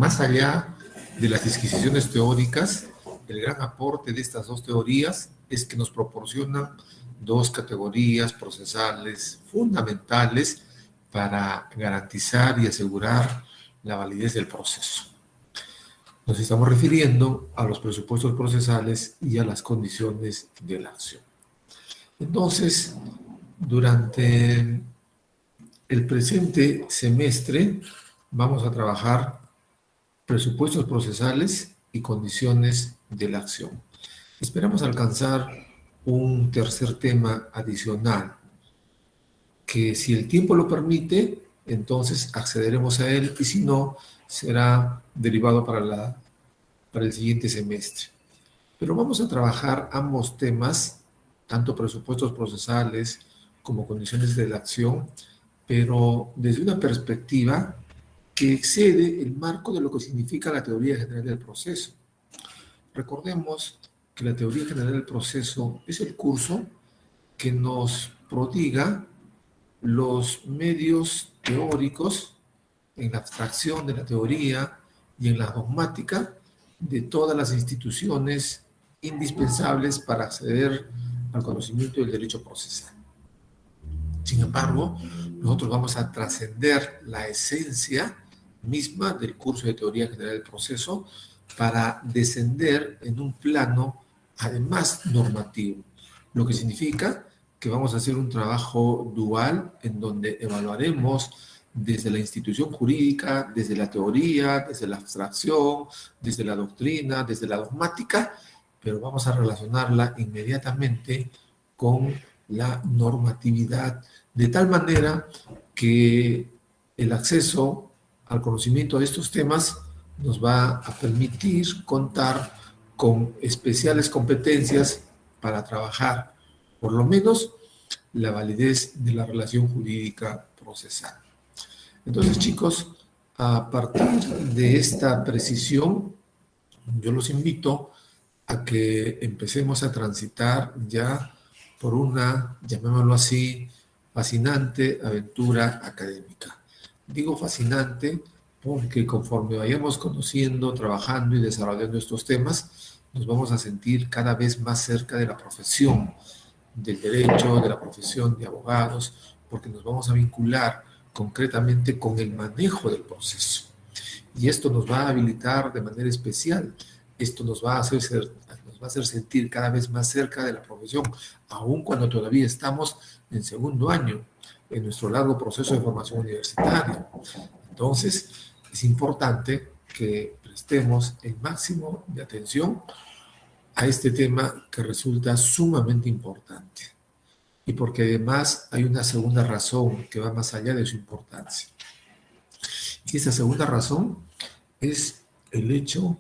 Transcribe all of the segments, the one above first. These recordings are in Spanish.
más allá de las disquisiciones teóricas, el gran aporte de estas dos teorías es que nos proporcionan dos categorías procesales fundamentales para garantizar y asegurar la validez del proceso. Nos estamos refiriendo a los presupuestos procesales y a las condiciones de la acción. Entonces, durante el presente semestre vamos a trabajar presupuestos procesales y condiciones de la acción. Esperamos alcanzar un tercer tema adicional, que si el tiempo lo permite, entonces accederemos a él, y si no, será derivado para el siguiente semestre. Pero vamos a trabajar ambos temas, tanto presupuestos procesales como condiciones de la acción, pero desde una perspectiva que excede el marco de lo que significa la teoría general del proceso. Recordemos que la teoría general del proceso es el curso que nos prodiga los medios teóricos en la abstracción de la teoría y en la dogmática de todas las instituciones indispensables para acceder al conocimiento del derecho procesal. Sin embargo, nosotros vamos a trascender la esencia misma del curso de teoría general del proceso para descender en un plano, además, normativo, lo que significa que vamos a hacer un trabajo dual en donde evaluaremos desde la institución jurídica, desde la teoría, desde la abstracción, desde la doctrina, desde la dogmática, pero vamos a relacionarla inmediatamente con la normatividad, de tal manera que el acceso al conocimiento de estos temas nos va a permitir contar con especiales competencias para trabajar, por lo menos, la validez de la relación jurídica procesal. Entonces, chicos, a partir de esta precisión, yo los invito a que empecemos a transitar ya por una, llamémoslo así, fascinante aventura académica. Digo fascinante porque conforme vayamos conociendo, trabajando y desarrollando estos temas, nos vamos a sentir cada vez más cerca de la profesión del derecho, de la profesión de abogados, porque nos vamos a vincular concretamente con el manejo del proceso. Y esto nos va a habilitar de manera especial, esto nos va a hacer sentir cada vez más cerca de la profesión, aun cuando todavía estamos en segundo año en nuestro largo proceso de formación universitaria. Entonces, es importante que prestemos el máximo de atención a este tema que resulta sumamente importante. Y porque además hay una segunda razón que va más allá de su importancia. Y esa segunda razón es el hecho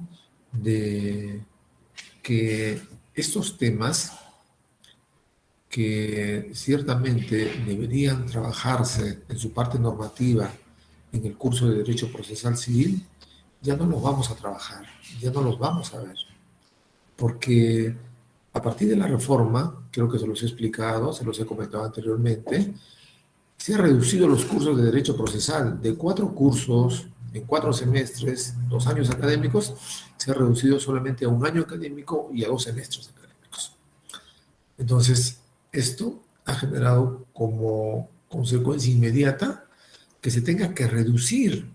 de que estos temas, que ciertamente deberían trabajarse en su parte normativa en el curso de Derecho Procesal Civil, ya no los vamos a trabajar, ya no los vamos a ver. Porque a partir de la reforma, creo que se los he explicado, se los he comentado anteriormente, se han reducido los cursos de Derecho Procesal de 4 cursos en 4 semestres, 2 años académicos, se ha reducido solamente a 1 año académico y a 2 semestres académicos. Entonces, esto ha generado como consecuencia inmediata que se tenga que reducir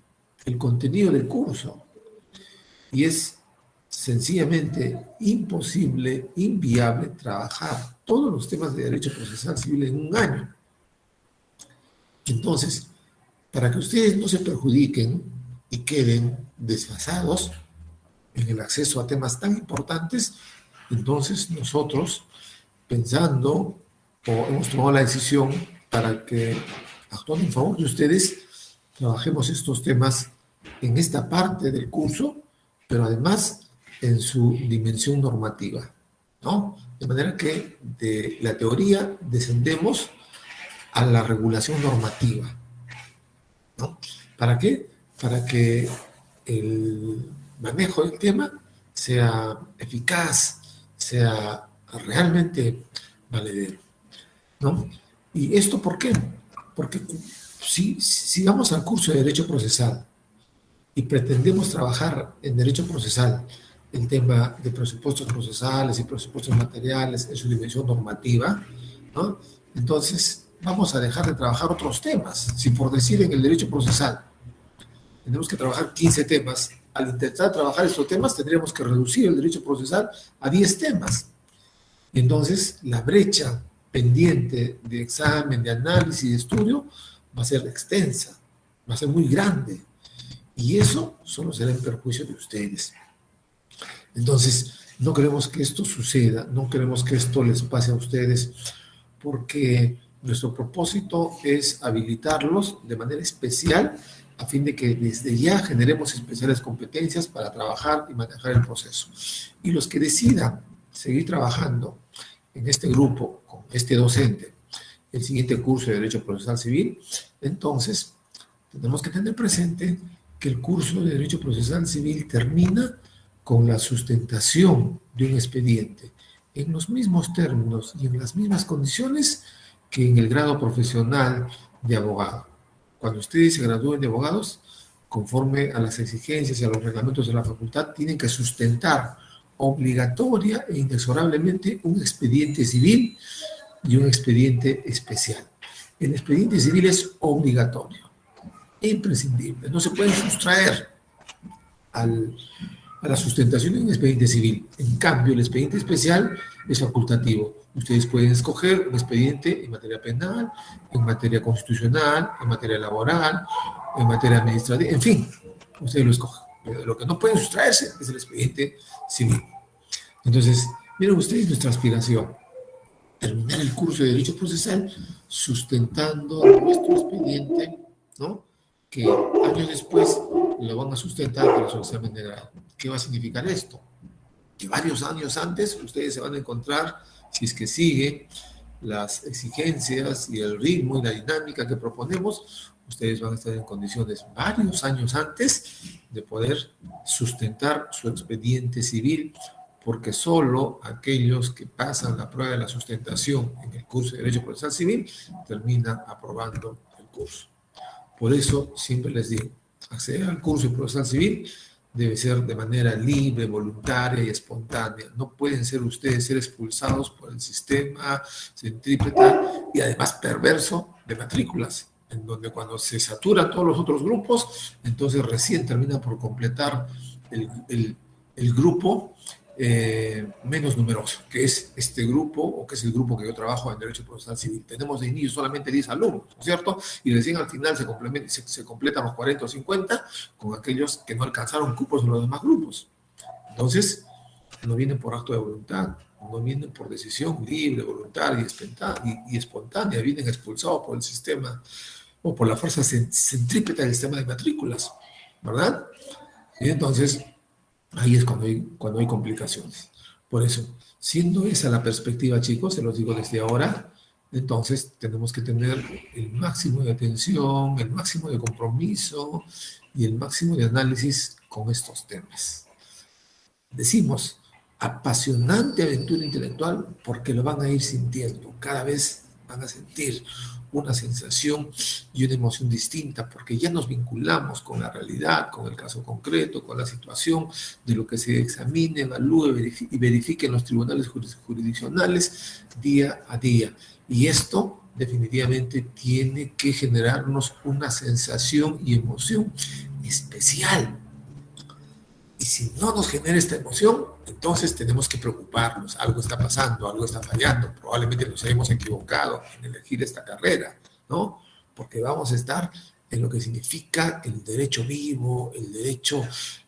el contenido del curso. Y es sencillamente imposible, inviable trabajar todos los temas de derecho procesal civil en 1 año. Entonces, para que ustedes no se perjudiquen y queden desfasados en el acceso a temas tan importantes, entonces nosotros, pensando, o hemos tomado la decisión para que, actuando en favor de ustedes, trabajemos estos temas en esta parte del curso, pero además en su dimensión normativa, ¿no? De manera que de la teoría descendemos a la regulación normativa, ¿no? ¿Para qué? Para que el manejo del tema sea eficaz, sea realmente valedero, ¿no? ¿Y esto por qué? Porque si vamos al curso de Derecho Procesal y pretendemos trabajar en derecho procesal el tema de presupuestos procesales y presupuestos materiales en su dimensión normativa, ¿no? Entonces, vamos a dejar de trabajar otros temas. Si por decir en el derecho procesal tenemos que trabajar 15 temas, al intentar trabajar estos temas tendríamos que reducir el derecho procesal a 10 temas. Entonces, la brecha pendiente de examen, de análisis, de estudio, va a ser extensa, va a ser muy grande. Y eso solo será en perjuicio de ustedes. Entonces, no queremos que esto suceda, no queremos que esto les pase a ustedes, porque nuestro propósito es habilitarlos de manera especial a fin de que desde ya generemos especiales competencias para trabajar y manejar el proceso. Y los que decidan seguir trabajando en este grupo, con este docente, el siguiente curso de Derecho Procesal Civil, entonces tenemos que tener presente que el curso de Derecho Procesal Civil termina con la sustentación de un expediente en los mismos términos y en las mismas condiciones que en el grado profesional de abogado. Cuando ustedes se gradúen de abogados, conforme a las exigencias y a los reglamentos de la facultad, tienen que sustentar obligatoria e inexorablemente un expediente civil y un expediente especial. El expediente civil es obligatorio, imprescindible, no se puede sustraer a la sustentación de un expediente civil. En cambio, el expediente especial es facultativo. Ustedes pueden escoger un expediente en materia penal, en materia constitucional, en materia laboral, en materia administrativa, en fin, ustedes lo escogen. Pero lo que no pueden sustraerse es el expediente civil. Entonces, miren ustedes nuestra aspiración: terminar el curso de Derecho Procesal sustentando nuestro expediente, ¿no? Que años después lo van a sustentar para su examen de grado. ¿Qué va a significar esto? Que varios años antes ustedes se van a encontrar, si es que siguen las exigencias y el ritmo y la dinámica que proponemos, ustedes van a estar en condiciones varios años antes de poder sustentar su expediente civil, porque solo aquellos que pasan la prueba de la sustentación en el curso de Derecho Procesal Civil terminan aprobando el curso. Por eso siempre les digo, acceder al curso de procesal civil debe ser de manera libre, voluntaria y espontánea. No pueden ser ustedes ser expulsados por el sistema centrípeta y además perverso de matrículas, en donde cuando se saturan todos los otros grupos, entonces recién termina por completar el grupo menos numeroso, que es este grupo, o que es el grupo que yo trabajo en Derecho Procesal Civil. Tenemos de inicio solamente 10 alumnos, ¿no es cierto? Y recién al final se completan los 40 o 50 con aquellos que no alcanzaron cupos en los demás grupos. Entonces, no vienen por acto de voluntad, no vienen por decisión libre, voluntaria y espontánea, vienen expulsados por el sistema o por la fuerza centrípeta del sistema de matrículas, ¿verdad? Y entonces, ahí es cuando hay complicaciones. Por eso, siendo esa la perspectiva, chicos, se los digo desde ahora, entonces tenemos que tener el máximo de atención, el máximo de compromiso y el máximo de análisis con estos temas. Decimos apasionante aventura intelectual porque lo van a ir sintiendo, cada vez van a sentir una sensación y una emoción distinta, porque ya nos vinculamos con la realidad, con el caso concreto, con la situación de lo que se examine, evalúe y verifique en los tribunales jurisdiccionales día a día. Y esto definitivamente tiene que generarnos una sensación y emoción especial. Y si no nos genera esta emoción, entonces tenemos que preocuparnos. Algo está pasando, algo está fallando. Probablemente nos hayamos equivocado en elegir esta carrera, ¿no? Porque vamos a estar en lo que significa el derecho vivo, el derecho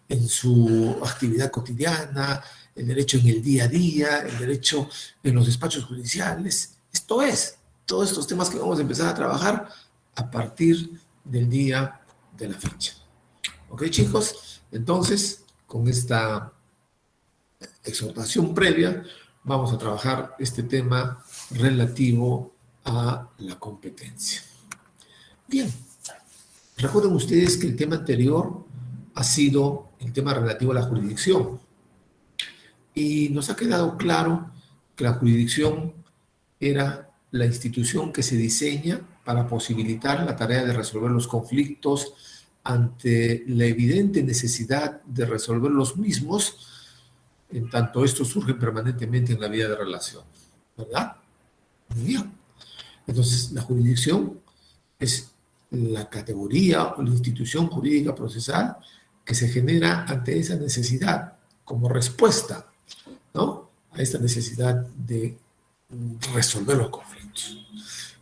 en su actividad cotidiana, el derecho en el día a día, el derecho en los despachos judiciales. Esto es, todos estos temas que vamos a empezar a trabajar a partir del día de la fecha. ¿Ok, chicos? Entonces, con esta exhortación previa, vamos a trabajar este tema relativo a la competencia. Bien, recuerden ustedes que el tema anterior ha sido el tema relativo a la jurisdicción. Y nos ha quedado claro que la jurisdicción era la institución que se diseña para posibilitar la tarea de resolver los conflictos ante la evidente necesidad de resolver los mismos, en tanto estos surgen permanentemente en la vida de relación, ¿verdad? Muy bien. Entonces, la jurisdicción es la categoría o la institución jurídica procesal que se genera ante esa necesidad, como respuesta, ¿no?, a esta necesidad de resolver los conflictos.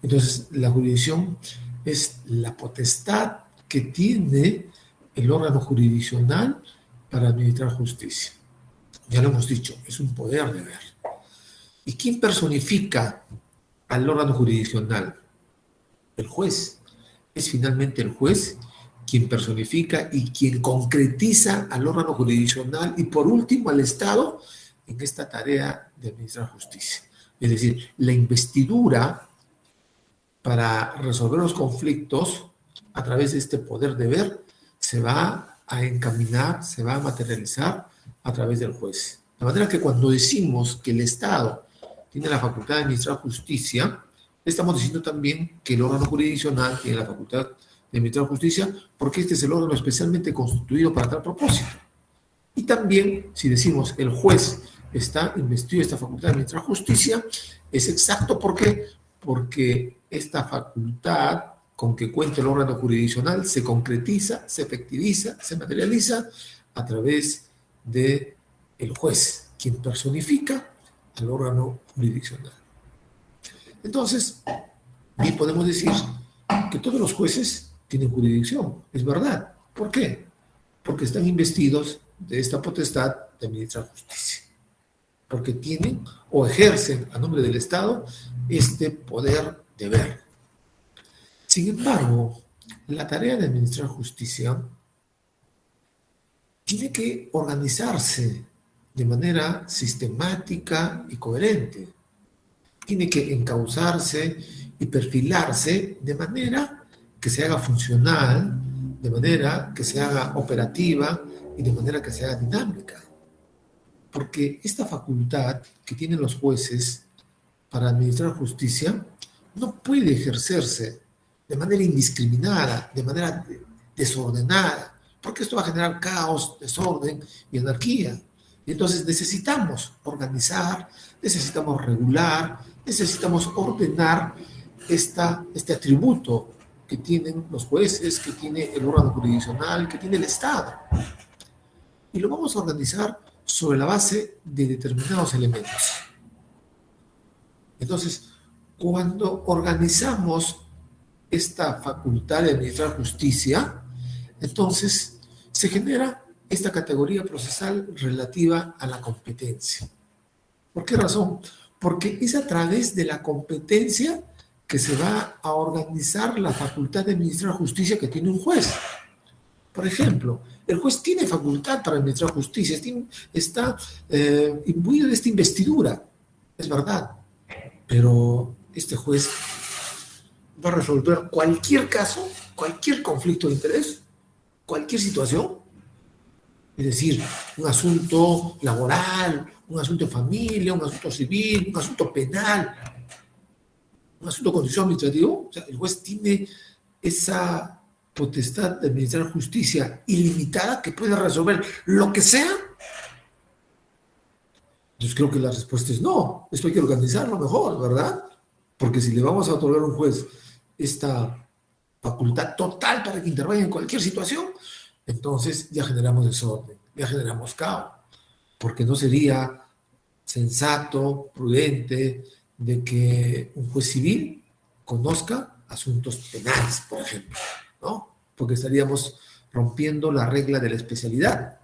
Entonces, la jurisdicción es la potestad que tiene el órgano jurisdiccional para administrar justicia. Ya lo hemos dicho, es un poder deber. ¿Y quién personifica al órgano jurisdiccional? El juez. Es finalmente el juez quien personifica y quien concretiza al órgano jurisdiccional y por último al Estado en esta tarea de administrar justicia. Es decir, la investidura para resolver los conflictos a través de este poder deber se va a encaminar, se va a materializar a través del juez. De manera que cuando decimos que el Estado tiene la facultad de administrar justicia, estamos diciendo también que el órgano jurisdiccional tiene la facultad de administrar justicia porque este es el órgano especialmente constituido para tal propósito. Y también, si decimos el juez está investido de esta facultad de administrar justicia, es exacto. ¿Por qué? Porque esta facultad con que cuenta el órgano jurisdiccional se concretiza, se efectiviza, se materializa a través de el juez, quien personifica al órgano jurisdiccional. Entonces, bien podemos decir que todos los jueces tienen jurisdicción, es verdad. ¿Por qué? Porque están investidos de esta potestad de administrar justicia, porque tienen o ejercen a nombre del Estado este poder deber. Sin embargo, la tarea de administrar justicia tiene que organizarse de manera sistemática y coherente. Tiene que encauzarse y perfilarse de manera que se haga funcional, de manera que se haga operativa y de manera que se haga dinámica. Porque esta facultad que tienen los jueces para administrar justicia no puede ejercerse de manera indiscriminada, de manera desordenada, porque esto va a generar caos, desorden y anarquía. Y entonces necesitamos organizar, necesitamos regular, necesitamos ordenar este atributo que tienen los jueces, que tiene el órgano jurisdiccional, que tiene el Estado. Y lo vamos a organizar sobre la base de determinados elementos. Entonces, cuando organizamos esta facultad de administrar justicia, entonces se genera esta categoría procesal relativa a la competencia. ¿Por qué razón? Porque es a través de la competencia que se va a organizar la facultad de administrar justicia que tiene un juez. Por ejemplo, el juez tiene facultad para administrar justicia, está imbuido de esta investidura, es verdad, pero este juez va a resolver cualquier caso, cualquier conflicto de interés, cualquier situación. Es decir, un asunto laboral, un asunto de familia, un asunto civil, un asunto penal, un asunto contencioso administrativo. O sea, el juez tiene esa potestad de administrar justicia ilimitada que puede resolver lo que sea. Entonces creo que la respuesta es no. Esto hay que organizarlo mejor, ¿verdad? Porque si le vamos a otorgar a un juez esta facultad total para que intervenga en cualquier situación, entonces ya generamos desorden, ya generamos caos, porque no sería sensato, prudente, de que un juez civil conozca asuntos penales, por ejemplo, ¿no? Porque estaríamos rompiendo la regla de la especialidad,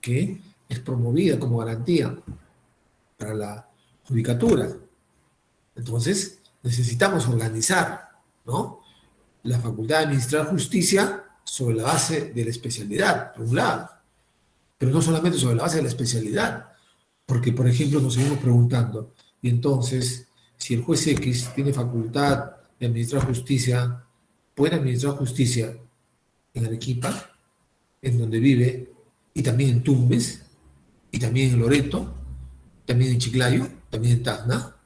que es promovida como garantía para la judicatura. Entonces, necesitamos organizar, ¿no?, la facultad de administrar justicia sobre la base de la especialidad, por un lado, pero no solamente sobre la base de la especialidad, porque, por ejemplo, nos seguimos preguntando, y entonces, si el juez X tiene facultad de administrar justicia, ¿puede administrar justicia en Arequipa, en donde vive, y también en Tumbes, y también en Loreto, también en Chiclayo, también en Tacna?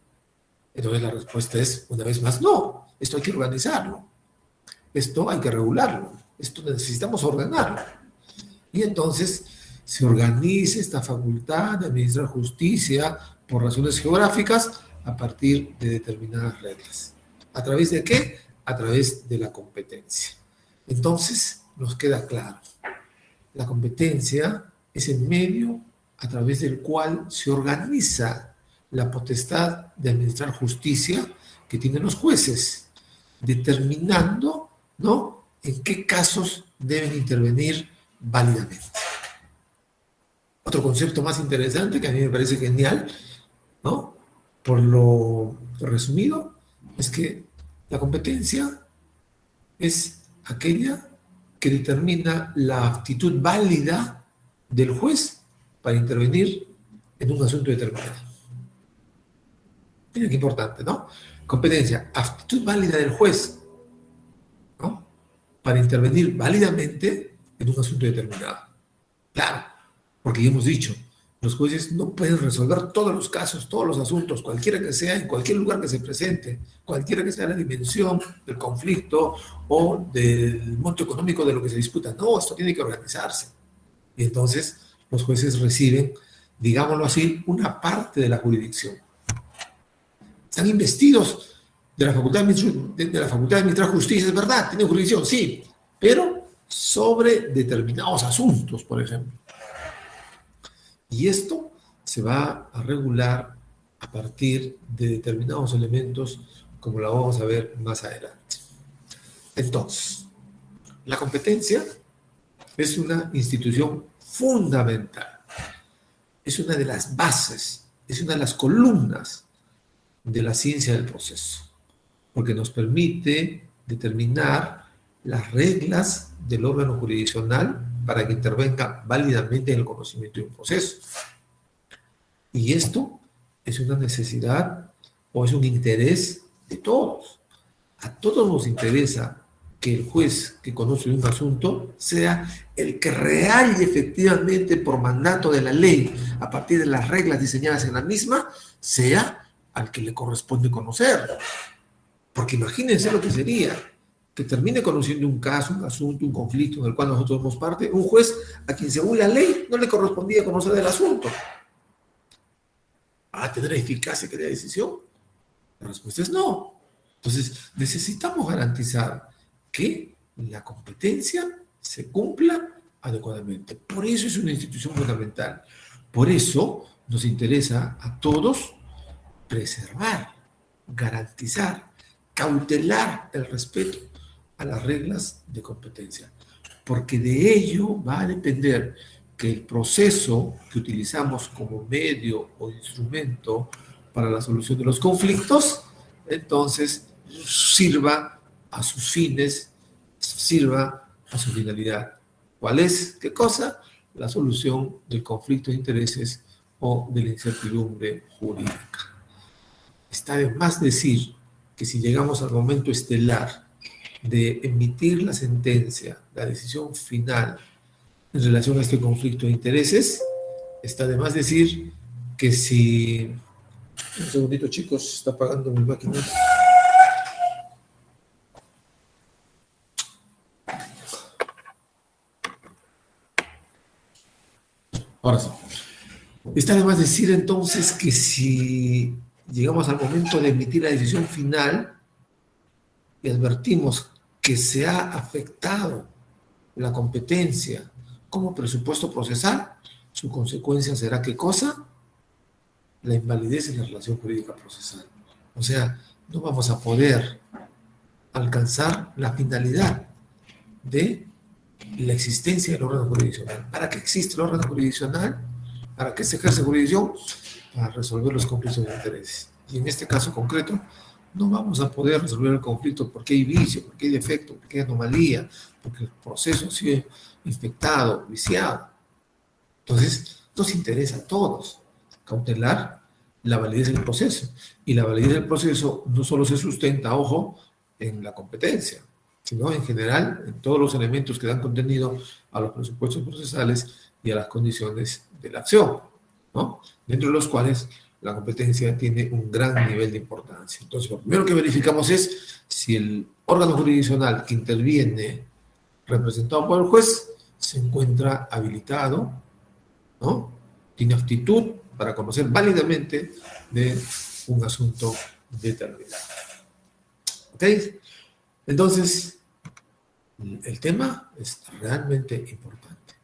Entonces la respuesta es, una vez más, no. Esto hay que organizarlo. Esto hay que regularlo. Esto necesitamos ordenarlo. Y entonces se organiza esta facultad de administrar justicia por razones geográficas a partir de determinadas reglas. ¿A través de qué? A través de la competencia. Entonces nos queda claro. La competencia es el medio a través del cual se organiza la potestad de administrar justicia que tienen los jueces, determinando, ¿no?, en qué casos deben intervenir válidamente. Otro concepto más interesante que a mí me parece genial, ¿no?, por lo resumido, es que la competencia es aquella que determina la aptitud válida del juez para intervenir en un asunto determinado. Mira qué importante, ¿no? Competencia, aptitud válida del juez, ¿no?, para intervenir válidamente en un asunto determinado. Claro, porque ya hemos dicho, los jueces no pueden resolver todos los casos, todos los asuntos, cualquiera que sea, en cualquier lugar que se presente, cualquiera que sea la dimensión del conflicto o del monto económico de lo que se disputa. No, esto tiene que organizarse. Y entonces los jueces reciben, digámoslo así, una parte de la jurisdicción. Están investidos de la Facultad de Administrar Justicia, es verdad, tienen jurisdicción, sí, pero sobre determinados asuntos, por ejemplo. Y esto se va a regular a partir de determinados elementos, como lo vamos a ver más adelante. Entonces, la competencia es una institución fundamental, es una de las bases, es una de las columnas de la ciencia del proceso, porque nos permite determinar las reglas del órgano jurisdiccional para que intervenga válidamente en el conocimiento de un proceso. Y esto es una necesidad o es un interés de todos. A todos nos interesa que el juez que conoce un asunto sea el que real y efectivamente por mandato de la ley, a partir de las reglas diseñadas en la misma, sea al que le corresponde conocer. Porque imagínense lo que sería que termine conociendo un caso, un asunto, un conflicto en el cual nosotros somos parte, un juez a quien según la ley no le correspondía conocer el asunto. ¿Va a tener eficacia aquella decisión? La respuesta es no. Entonces, necesitamos garantizar que la competencia se cumpla adecuadamente. Por eso es una institución fundamental. Por eso nos interesa a todos preservar, garantizar, cautelar el respeto a las reglas de competencia, porque de ello va a depender que el proceso que utilizamos como medio o instrumento para la solución de los conflictos, entonces sirva a sus fines, sirva a su finalidad. ¿Cuál es? ¿Qué cosa? La solución del conflicto de intereses o de la incertidumbre jurídica. Está de más decir que si llegamos al momento estelar de emitir la sentencia, la decisión final en relación a este conflicto de intereses, está de más decir que si... Un segundito, chicos, está apagando mi máquina. Ahora sí. Está de más decir entonces que si llegamos al momento de emitir la decisión final y advertimos que se ha afectado la competencia como presupuesto procesal, su consecuencia será ¿qué cosa? La invalidez en la relación jurídica procesal. O sea, no vamos a poder alcanzar la finalidad de la existencia del órgano jurisdiccional. ¿Para qué existe el órgano jurisdiccional? ¿Para qué se ejerce jurisdicción? Para resolver los conflictos de intereses. Y en este caso concreto, no vamos a poder resolver el conflicto porque hay vicio, porque hay defecto, porque hay anomalía, porque el proceso ha sido infectado, viciado. Entonces, nos interesa a todos cautelar la validez del proceso. Y la validez del proceso no solo se sustenta, ojo, en la competencia, sino en general en todos los elementos que dan contenido a los presupuestos procesales y a las condiciones de la acción, ¿no? Dentro de los cuales la competencia tiene un gran nivel de importancia. Entonces, lo primero que verificamos es si el órgano jurisdiccional que interviene representado por el juez, se encuentra habilitado, ¿no? Tiene aptitud para conocer válidamente de un asunto determinado. ¿Ok? Entonces, el tema es realmente importante.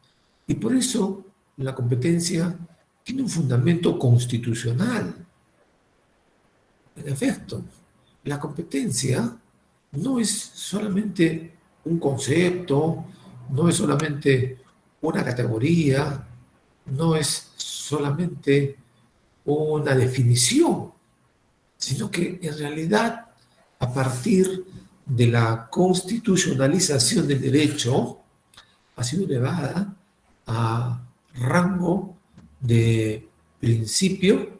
Y por eso la competencia tiene un fundamento constitucional. En efecto, la competencia no es solamente un concepto, no es solamente una categoría, no es solamente una definición, sino que en realidad, a partir de la constitucionalización del derecho, ha sido elevada a rango de principio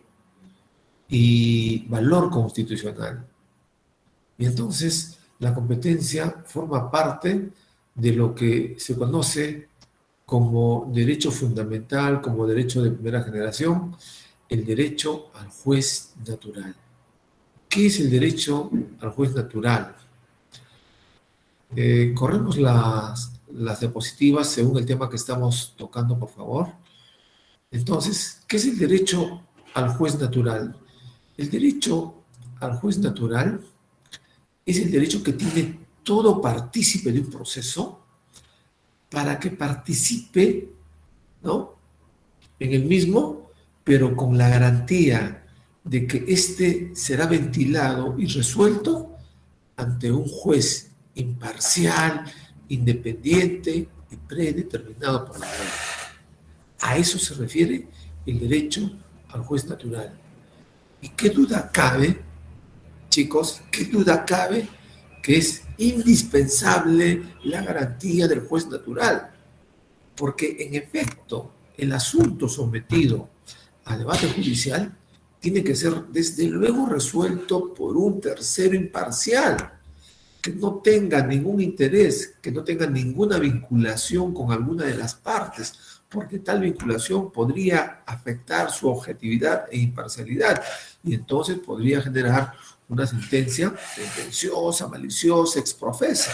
y valor constitucional. Y entonces la competencia forma parte de lo que se conoce como derecho fundamental, como derecho de primera generación, el derecho al juez natural. ¿Qué es el derecho al juez natural? Corremos las diapositivas según el tema que estamos tocando, por favor. Entonces, ¿qué es el derecho al juez natural? El derecho al juez natural es el derecho que tiene todo partícipe de un proceso para que participe, ¿no?, en el mismo, pero con la garantía de que éste será ventilado y resuelto ante un juez imparcial, independiente y predeterminado por la ley. A eso se refiere el derecho al juez natural. ¿Y qué duda cabe, chicos, qué duda cabe que es indispensable la garantía del juez natural? Porque en efecto, el asunto sometido a debate judicial tiene que ser desde luego resuelto por un tercero imparcial, que no tenga ningún interés, que no tenga ninguna vinculación con alguna de las partes, porque tal vinculación podría afectar su objetividad e imparcialidad, y entonces podría generar una sentencia sentenciosa, maliciosa, exprofesa.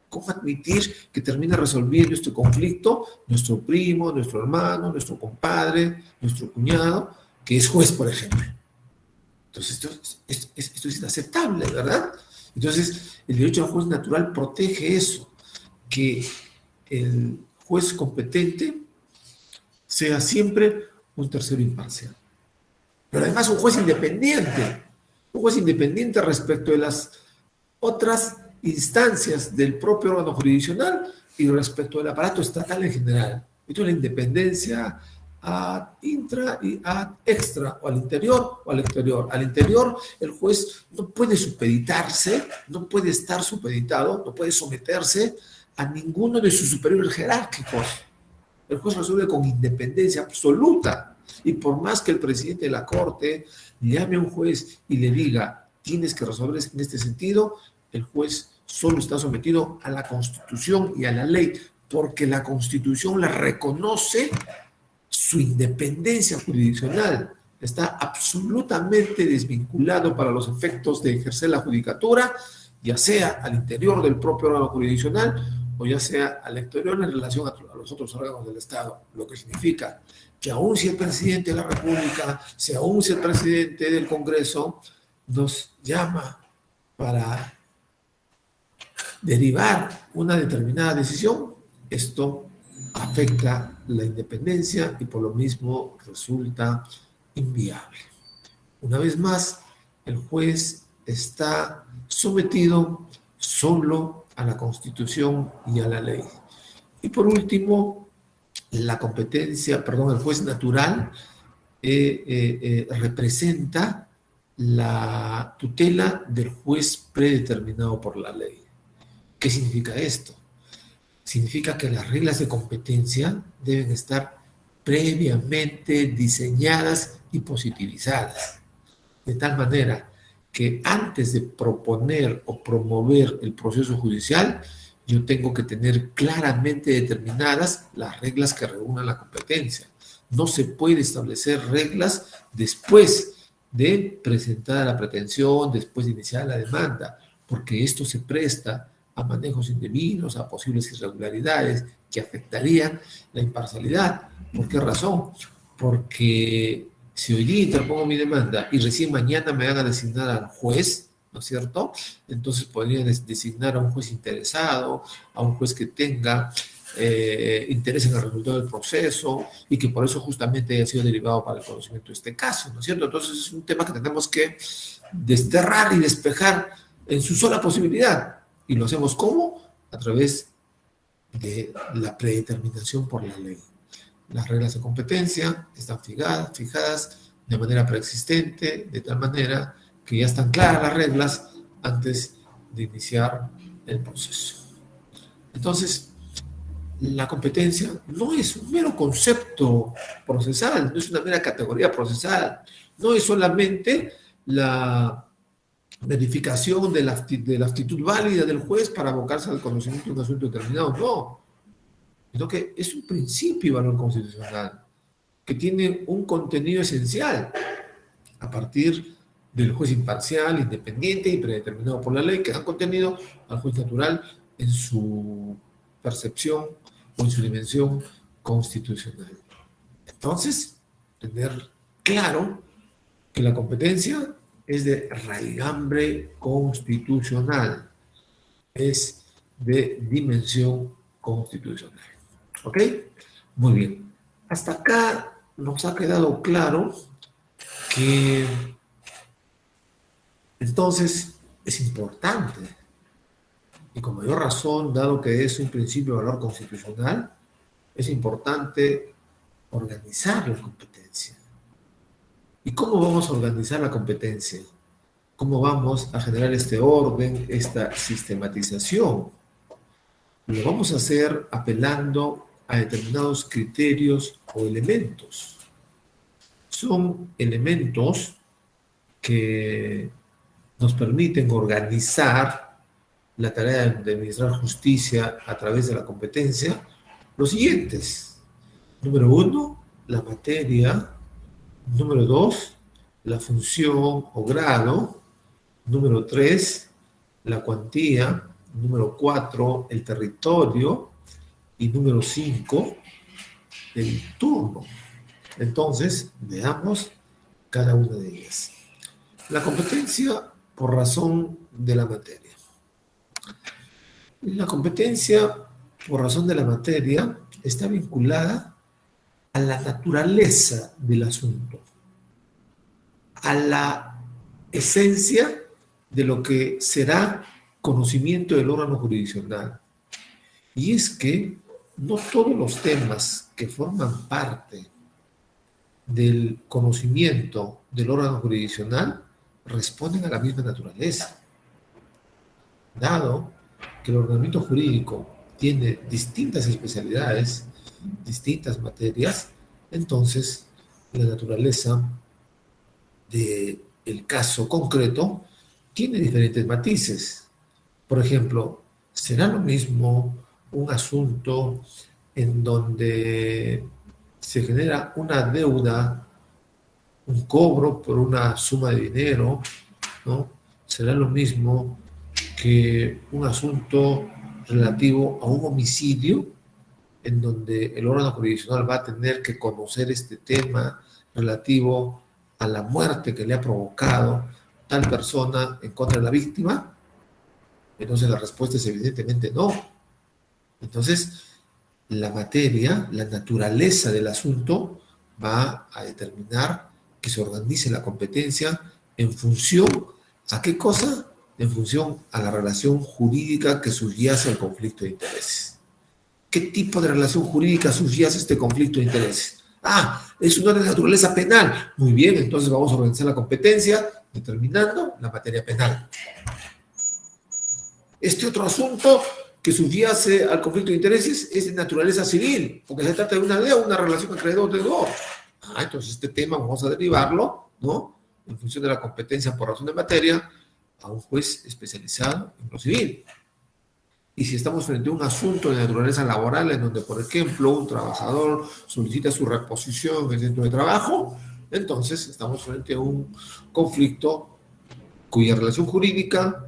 ¿Cómo admitir que termina resolviendo este conflicto nuestro primo, nuestro hermano, nuestro compadre, nuestro cuñado, que es juez, por ejemplo? Entonces, esto es inaceptable, ¿verdad? Entonces, el derecho al juez natural protege eso, que el juez competente sea siempre un tercero imparcial. Pero además un juez independiente respecto de las otras instancias del propio órgano jurisdiccional y respecto del aparato estatal en general. Esto es la independencia ad intra y ad extra, o al interior o al exterior. Al interior, el juez no puede supeditarse, no puede estar supeditado, no puede someterse a ninguno de sus superiores jerárquicos. El juez resuelve con independencia absoluta. Y por más que el presidente de la Corte llame a un juez y le diga, tienes que resolver en este sentido, el juez solo está sometido a la Constitución y a la ley, porque la Constitución le reconoce su independencia jurisdiccional. Está absolutamente desvinculado para los efectos de ejercer la judicatura, ya sea al interior del propio órgano jurisdiccional o ya sea al exterior en relación a los otros órganos del Estado, lo que significa que aun si el presidente de la República, aun si el presidente del Congreso nos llama para derivar una determinada decisión, esto afecta la independencia y por lo mismo resulta inviable. Una vez más, el juez está sometido solo a la Constitución y a la ley. Y por último, el juez natural representa la tutela del juez predeterminado por la ley. ¿Qué significa esto? Significa que las reglas de competencia deben estar previamente diseñadas y positivizadas, de tal manera que antes de proponer o promover el proceso judicial, yo tengo que tener claramente determinadas las reglas que regulan la competencia. No se puede establecer reglas después de presentar la pretensión, después de iniciar la demanda, porque esto se presta a manejos indebidos, a posibles irregularidades que afectarían la imparcialidad. ¿Por qué razón? Porque si hoy día interpongo mi demanda y recién mañana me van a designar al juez, ¿no es cierto? Entonces podrían designar a un juez interesado, a un juez que tenga interés en el resultado del proceso y que por eso justamente haya sido derivado para el conocimiento de este caso, ¿no es cierto? Entonces es un tema que tenemos que desterrar y despejar en su sola posibilidad. ¿Y lo hacemos cómo? A través de la predeterminación por la ley. Las reglas de competencia están fijadas de manera preexistente, de tal manera que ya están claras las reglas antes de iniciar el proceso. Entonces, la competencia no es un mero concepto procesal, no es una mera categoría procesal, no es solamente la verificación de la aptitud válida del juez para abocarse al conocimiento de un asunto determinado, no, sino que es un principio y valor constitucional que tiene un contenido esencial a partir del juez imparcial, independiente y predeterminado por la ley, que dan contenido al juez natural en su percepción o en su dimensión constitucional. Entonces, tener claro que la competencia es de raigambre constitucional, es de dimensión constitucional. ¿Ok? Muy bien. Hasta acá nos ha quedado claro que entonces es importante, y con mayor razón, dado que es un principio de valor constitucional, es importante organizar la competencia. ¿Y cómo vamos a organizar la competencia? ¿Cómo vamos a generar este orden, esta sistematización? Lo vamos a hacer apelando a determinados criterios o elementos. Son elementos que nos permiten organizar la tarea de administrar justicia a través de la competencia, los siguientes. Número 1, la materia. Número 2, la función o grado. Número 3, la cuantía. Número 4, el territorio. Y número 5, el turno. Entonces, veamos cada una de ellas. La competencia por razón de la materia. La competencia por razón de la materia está vinculada a la naturaleza del asunto, a la esencia de lo que será conocimiento del órgano jurisdiccional. Y es que no todos los temas que forman parte del conocimiento del órgano jurisdiccional responden a la misma naturaleza. Dado que el ordenamiento jurídico tiene distintas especialidades, distintas materias, entonces la naturaleza del caso concreto tiene diferentes matices. Por ejemplo, ¿será lo mismo un asunto en donde se genera una deuda, un cobro por una suma de dinero, ¿no? ¿Será lo mismo que un asunto relativo a un homicidio, en donde el órgano jurisdiccional va a tener que conocer este tema relativo a la muerte que le ha provocado tal persona en contra de la víctima? Entonces la respuesta es evidentemente no. Entonces, la materia, la naturaleza del asunto va a determinar que se organice la competencia en función ¿a qué cosa? En función a la relación jurídica que subyace al conflicto de intereses. ¿Qué tipo de relación jurídica subyace este conflicto de intereses? Ah, es una de naturaleza penal. Muy bien, entonces vamos a organizar la competencia determinando la materia penal. Este otro asunto que subyace al conflicto de intereses es de naturaleza civil, porque se trata de una deuda, una relación acreedor-deudor. Ah, entonces este tema vamos a derivarlo, ¿no? En función de la competencia por razón de materia, a un juez especializado en lo civil. Y si estamos frente a un asunto de naturaleza laboral, en donde, por ejemplo, un trabajador solicita su reposición en el centro de trabajo, entonces estamos frente a un conflicto cuya relación jurídica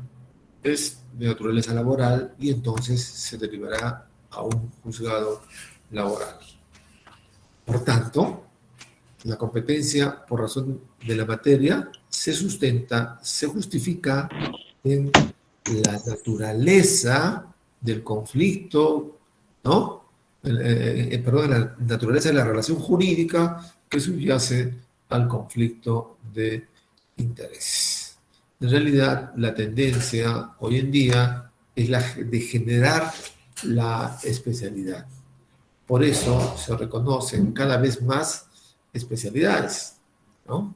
es de naturaleza laboral y entonces se derivará a un juzgado laboral. Por tanto, la competencia por razón de la materia se sustenta, se justifica en la naturaleza del conflicto, ¿no? Perdón, la naturaleza de la relación jurídica que subyace al conflicto de intereses. En realidad, la tendencia hoy en día es la de generar la especialidad. Por eso se reconocen cada vez más especialidades, ¿no?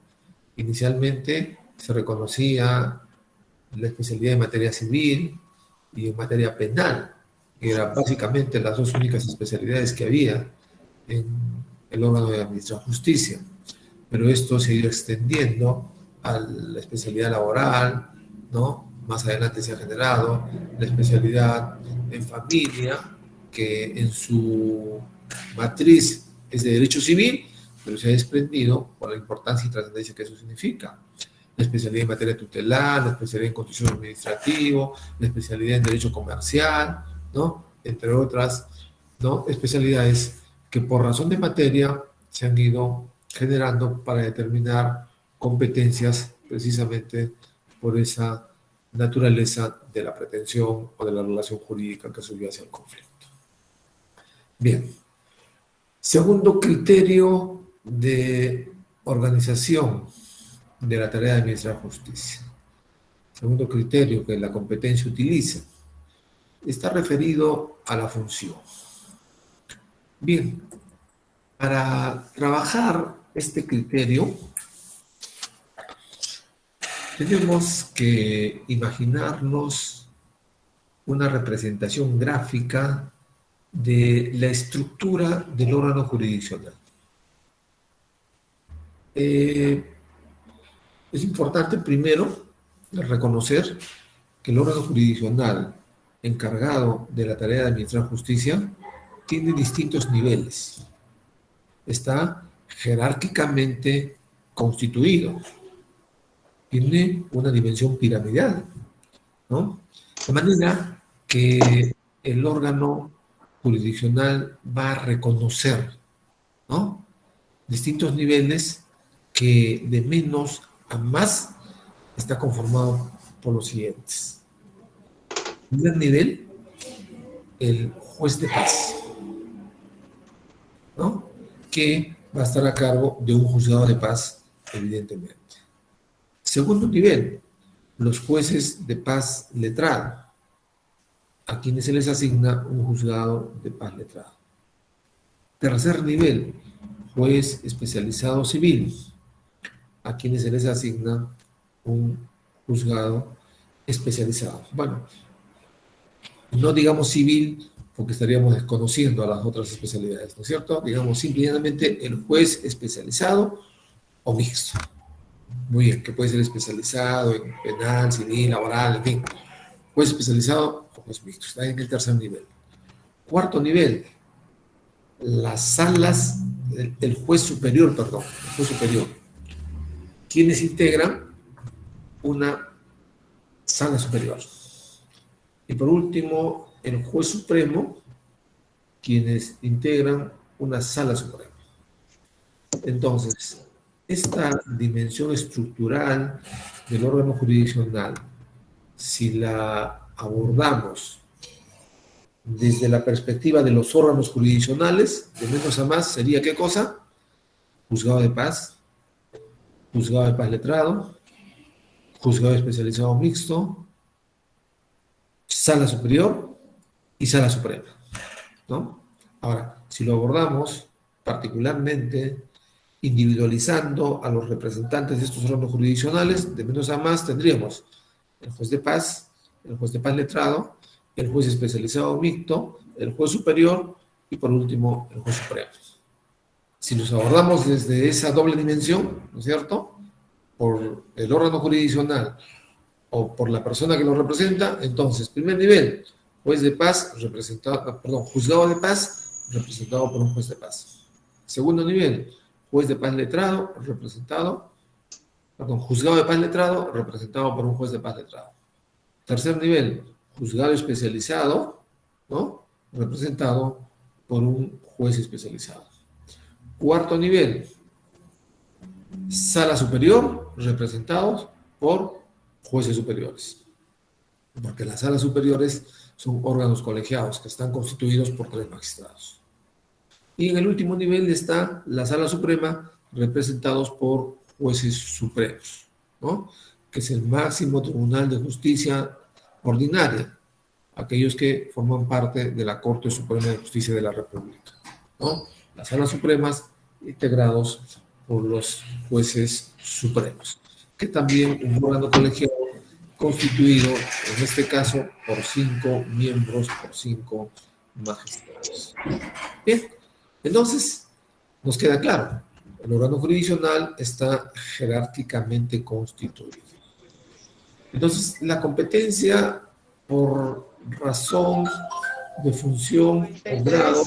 Inicialmente se reconocía la especialidad en materia civil y en materia penal, que eran básicamente las dos únicas especialidades que había en el órgano de administración de justicia. Pero esto se ha ido extendiendo a la especialidad laboral, ¿no? Más adelante se ha generado la especialidad en familia, que en su matriz es de derecho civil, pero se ha desprendido por la importancia y trascendencia que eso significa. La especialidad en materia tutelar, la especialidad en constitución administrativo, la especialidad en derecho comercial, ¿no? Entre otras, ¿no? Especialidades que por razón de materia se han ido generando para determinar competencias precisamente por esa naturaleza de la pretensión o de la relación jurídica que subyace al conflicto. Bien. Segundo criterio de organización de la tarea de administrar justicia. Segundo criterio que la competencia utiliza está referido a la función. Bien, para trabajar este criterio tenemos que imaginarnos una representación gráfica de la estructura del órgano jurisdiccional. Es importante primero reconocer que el órgano jurisdiccional encargado de la tarea de administrar justicia tiene distintos niveles. Está jerárquicamente constituido. Tiene una dimensión piramidal, ¿no? De manera que el órgano jurisdiccional va a reconocer, ¿no? Distintos niveles que de menos a más está conformado por los siguientes. Primer nivel, el juez de paz, ¿no? Que va a estar a cargo de un juzgado de paz, evidentemente. Segundo nivel, los jueces de paz letrado, a quienes se les asigna un juzgado de paz letrado. Tercer nivel, juez especializado civil, a quienes se les asigna un juzgado especializado. Bueno, no digamos civil porque estaríamos desconociendo a las otras especialidades, ¿no es cierto? Digamos simplemente el juez especializado o mixto. Muy bien, que puede ser especializado en penal, civil, laboral, en fin. Juez especializado o juez mixto, está en el tercer nivel. Cuarto nivel, las salas, el juez superior, el juez superior, quienes integran una sala superior. Y por último, el juez supremo, quienes integran una sala suprema. Entonces, esta dimensión estructural del órgano jurisdiccional, si la abordamos desde la perspectiva de los órganos jurisdiccionales, de menos a más, sería ¿qué cosa? Juzgado de paz letrado, juzgado especializado mixto, sala superior y sala suprema, ¿no? Ahora, si lo abordamos particularmente individualizando a los representantes de estos órganos jurisdiccionales, de menos a más tendríamos el juez de paz letrado, el juez especializado mixto, el juez superior y por último el juez supremo. Si los abordamos desde esa doble dimensión, ¿no es cierto?, por el órgano jurisdiccional o por la persona que lo representa, entonces, primer nivel, juez de paz, juzgado de paz, representado por un juez de paz. Segundo nivel, juez de paz letrado, juzgado de paz letrado, representado por un juez de paz letrado. Tercer nivel, juzgado especializado, ¿no? Representado por un juez especializado. Cuarto nivel, sala superior, representados por jueces superiores. Porque las salas superiores son órganos colegiados que están constituidos por 3 magistrados. Y en el último nivel está la Sala Suprema, representados por jueces supremos, ¿no? Que es el máximo tribunal de justicia ordinaria, aquellos que forman parte de la Corte Suprema de Justicia de la República, ¿no? Las salas supremas integrados por los jueces supremos, que también un órgano colegiado constituido, en este caso, por 5 miembros, por 5 magistrados. Bien, entonces nos queda claro, el órgano jurisdiccional está jerárquicamente constituido. Entonces, la competencia por razón de función o grado.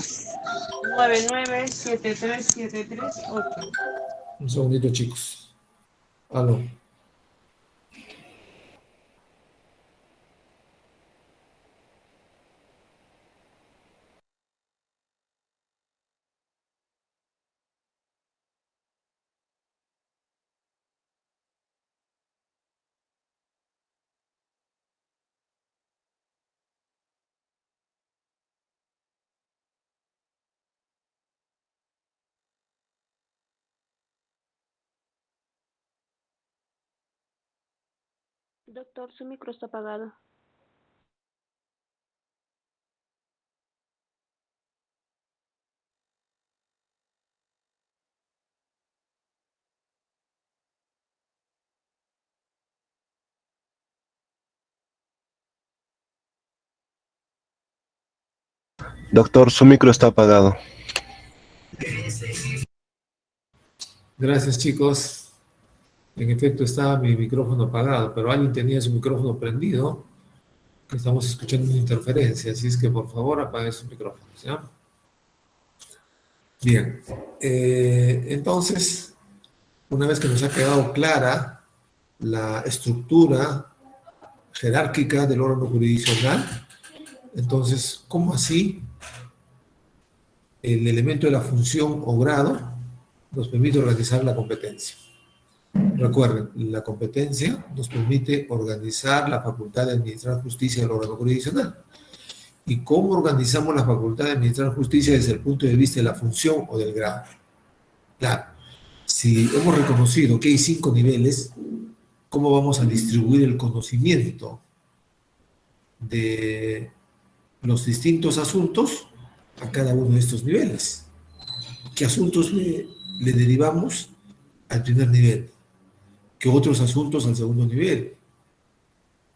99737338. Un segundito, chicos. Aló. Doctor, su micro está apagado. Doctor, su micro está apagado. Gracias, chicos. En efecto, estaba mi micrófono apagado, pero alguien tenía su micrófono prendido, que estamos escuchando una interferencia, así es que por favor apague sus micrófonos, ¿ya? Bien. Entonces, una vez que nos ha quedado clara la estructura jerárquica del órgano jurisdiccional, entonces, ¿cómo así el elemento de la función o grado nos permite organizar la competencia? Recuerden, la competencia nos permite organizar la facultad de administrar justicia del órgano jurisdiccional. ¿Y cómo organizamos la facultad de administrar justicia desde el punto de vista de la función o del grado? Claro, si hemos reconocido que hay 5 niveles, ¿cómo vamos a distribuir el conocimiento de los distintos asuntos a cada uno de estos niveles? ¿Qué asuntos le derivamos al primer nivel? ¿Qué otros asuntos al segundo nivel?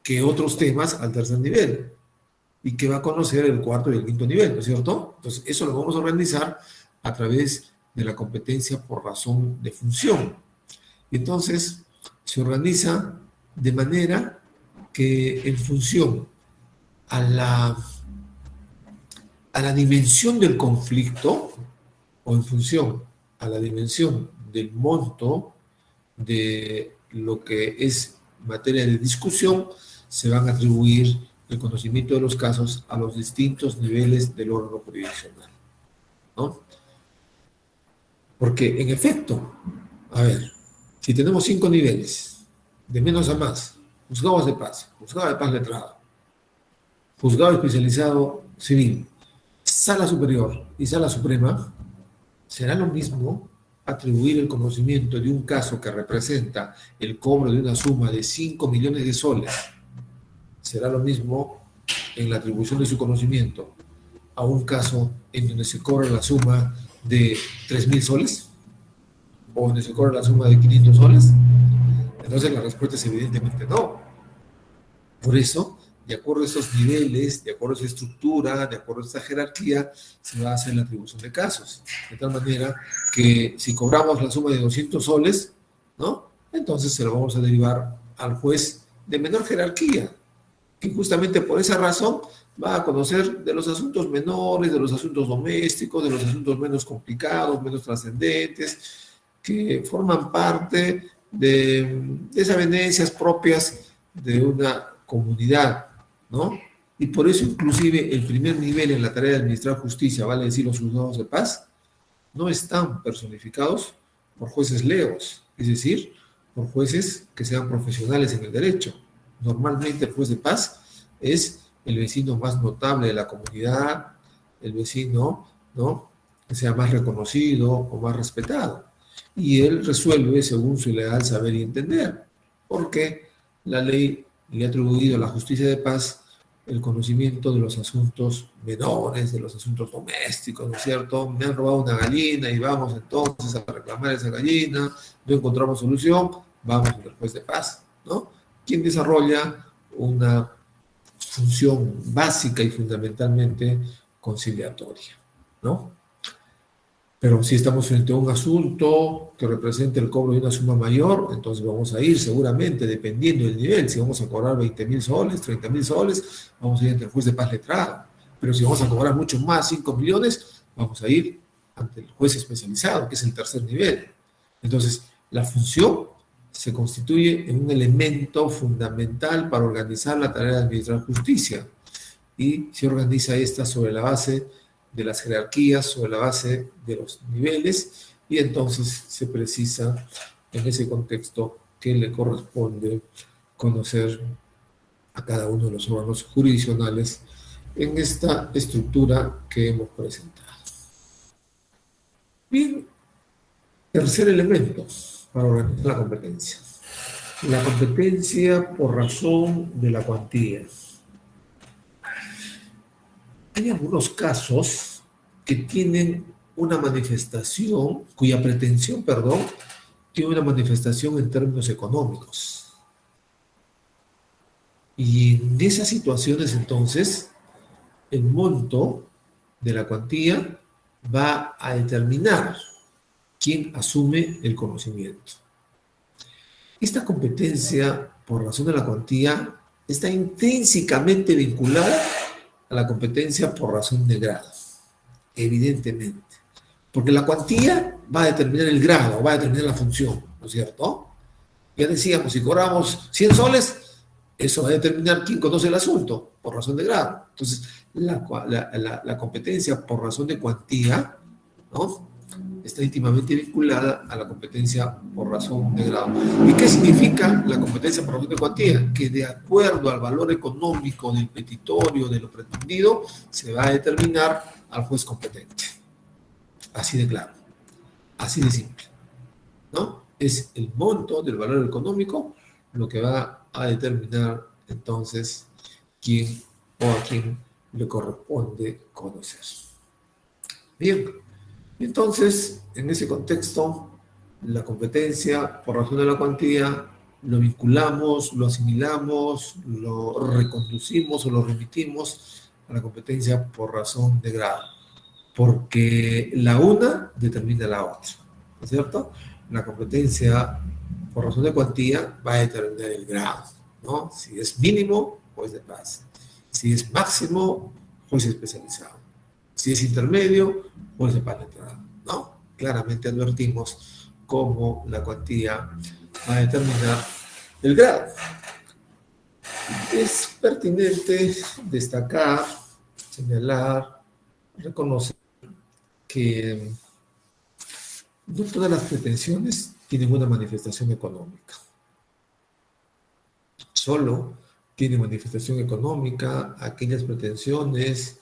¿Qué otros temas al tercer nivel? ¿Y qué va a conocer el cuarto y el quinto nivel? ¿No es cierto? Entonces, eso lo vamos a organizar a través de la competencia por razón de función. Entonces, se organiza de manera que en función a la dimensión del conflicto o en función a la dimensión del monto de lo que es materia de discusión, se van a atribuir el conocimiento de los casos a los distintos niveles del órgano jurisdiccional, ¿no? Porque, en efecto, a ver, si tenemos 5 niveles, de menos a más, juzgados de paz letrado, juzgado especializado civil, sala superior y sala suprema, será lo mismo atribuir el conocimiento de un caso que representa el cobro de una suma de 5 millones de soles. Será lo mismo en la atribución de su conocimiento a un caso en donde se cobra la suma de 3.000 soles o donde se cobra la suma de 500 soles. Entonces la respuesta es evidentemente no. Por eso, de acuerdo a estos niveles, de acuerdo a esa estructura, de acuerdo a esta jerarquía, se va a hacer la atribución de casos. De tal manera que si cobramos la suma de 200 soles, ¿no? Entonces se lo vamos a derivar al juez de menor jerarquía, que justamente por esa razón va a conocer de los asuntos menores, de los asuntos domésticos, de los asuntos menos complicados, menos trascendentes, que forman parte de esas venencias propias de una comunidad, ¿no? Y por eso inclusive el primer nivel en la tarea de administrar justicia, vale decir los juzgados de paz, no están personificados por jueces leos, es decir, por jueces que sean profesionales en el derecho. Normalmente el juez de paz es el vecino más notable de la comunidad, el vecino, ¿no?, que sea más reconocido o más respetado. Y él resuelve según su legal saber y entender, porque la ley le ha atribuido a la justicia de paz el conocimiento de los asuntos menores, de los asuntos domésticos, ¿no es cierto? Me han robado una gallina y vamos entonces a reclamar esa gallina, no encontramos solución, vamos al juez de paz, ¿no? Quien desarrolla una función básica y fundamentalmente conciliatoria, ¿no? Pero si estamos frente a un asunto que represente el cobro de una suma mayor, entonces vamos a ir seguramente, dependiendo del nivel, si vamos a cobrar 20.000 soles, 30.000 soles, vamos a ir ante el juez de paz letrado. Pero si vamos a cobrar mucho más, 5 millones, vamos a ir ante el juez especializado, que es el tercer nivel. Entonces, la función se constituye en un elemento fundamental para organizar la tarea de administrar justicia. Y se organiza esta sobre la base de las jerarquías, sobre la base de los niveles, y entonces se precisa en ese contexto que le corresponde conocer a cada uno de los órganos jurisdiccionales en esta estructura que hemos presentado. Bien, tercer elemento para organizar la competencia. La competencia por razón de la cuantía. Hay algunos casos que tienen una manifestación, cuya pretensión, tiene una manifestación en términos económicos. Y en esas situaciones, entonces, el monto de la cuantía va a determinar quién asume el conocimiento. Esta competencia por razón de la cuantía está intrínsecamente vinculada a la competencia por razón de grado, evidentemente. Porque la cuantía va a determinar el grado, va a determinar la función, ¿no es cierto? Ya decíamos, si cobramos 100 soles, eso va a determinar quién conoce el asunto, por razón de grado. Entonces, la competencia por razón de cuantía, ¿no?, está íntimamente vinculada a la competencia por razón de grado. ¿Y qué significa la competencia por razón de cuantía? Que de acuerdo al valor económico del petitorio, de lo pretendido, se va a determinar al juez competente. Así de claro, así de simple, ¿no? Es el monto del valor económico lo que va a determinar entonces quién o a quién le corresponde conocer. Bien. Entonces, en ese contexto, la competencia por razón de la cuantía lo vinculamos, lo asimilamos, lo reconducimos o lo remitimos a la competencia por razón de grado, porque la una determina la otra, ¿no es cierto? La competencia por razón de cuantía va a determinar el grado, ¿no? Si es mínimo, juez de paz. Si es máximo, juez especializado. Si es intermedio, juez de paz letrado, ¿no? Claramente advertimos cómo la cuantía va a determinar el grado. Es pertinente destacar, señalar, reconocer que no todas las pretensiones tienen una manifestación económica. Solo tiene manifestación económica aquellas pretensiones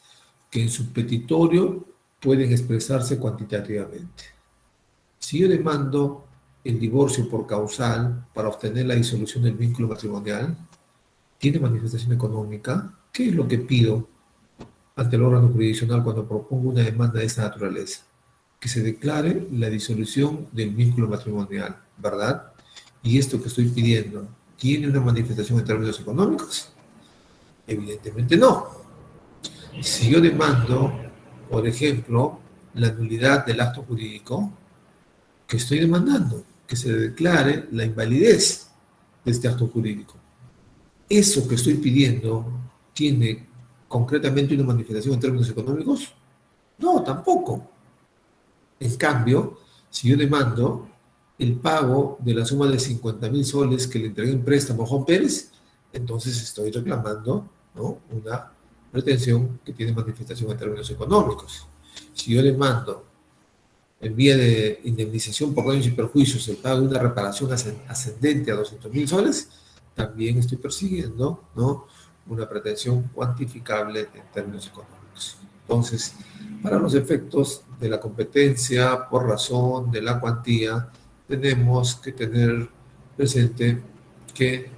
que en su petitorio pueden expresarse cuantitativamente. Si yo demando el divorcio por causal para obtener la disolución del vínculo matrimonial, ¿tiene manifestación económica? ¿Qué es lo que pido ante el órgano jurisdiccional cuando propongo una demanda de esta naturaleza? Que se declare la disolución del vínculo matrimonial, ¿verdad? Y esto que estoy pidiendo, ¿tiene una manifestación en términos económicos? Evidentemente no. Si yo demando, por ejemplo, la nulidad del acto jurídico, ¿qué estoy demandando? Que se declare la invalidez de este acto jurídico. ¿Eso que estoy pidiendo tiene concretamente una manifestación en términos económicos? No, tampoco. En cambio, si yo demando el pago de la suma de 50.000 soles que le entregué en préstamo a Juan Pérez, entonces estoy reclamando, ¿no?, una pretensión que tiene manifestación en términos económicos. Si yo le mando en vía de indemnización por daños y perjuicios el pago de una reparación ascendente a 200.000 soles, también estoy persiguiendo, ¿no?, una pretensión cuantificable en términos económicos. Entonces, para los efectos de la competencia por razón de la cuantía, tenemos que tener presente que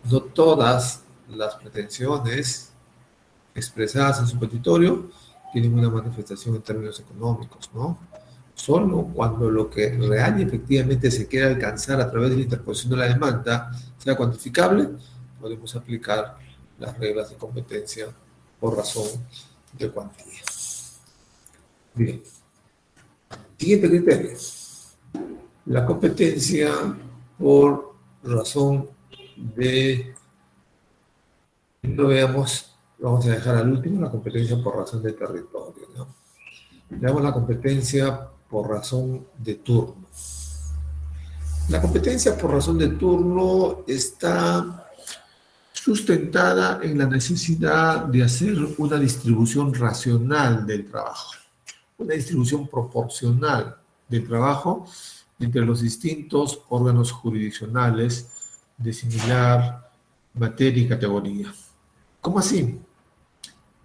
no todas las pretensiones expresadas en su petitorio tienen una manifestación en términos económicos, ¿no? Solo cuando lo que real y efectivamente se quiere alcanzar a través de la interposición de la demanda sea cuantificable, podemos aplicar las reglas de competencia por razón de cuantía. Bien. Siguiente criterio. La competencia por razón de... Lo veamos, vamos a dejar al último la competencia por razón de territorio, ¿no? Veamos la competencia por razón de turno. La competencia por razón de turno está sustentada en la necesidad de hacer una distribución racional del trabajo, una distribución proporcional del trabajo entre los distintos órganos jurisdiccionales de similar materia y categoría. ¿Cómo así?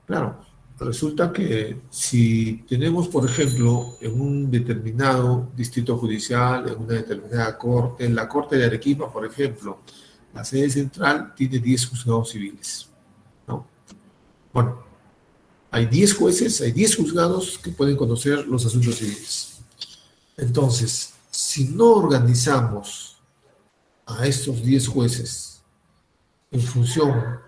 Claro, resulta que si tenemos, por ejemplo, en un determinado distrito judicial, en una determinada corte, en la corte de Arequipa, por ejemplo, la sede central tiene 10 juzgados civiles, ¿no? Bueno, hay 10 jueces, hay 10 juzgados que pueden conocer los asuntos civiles. Entonces, si no organizamos a estos 10 jueces en función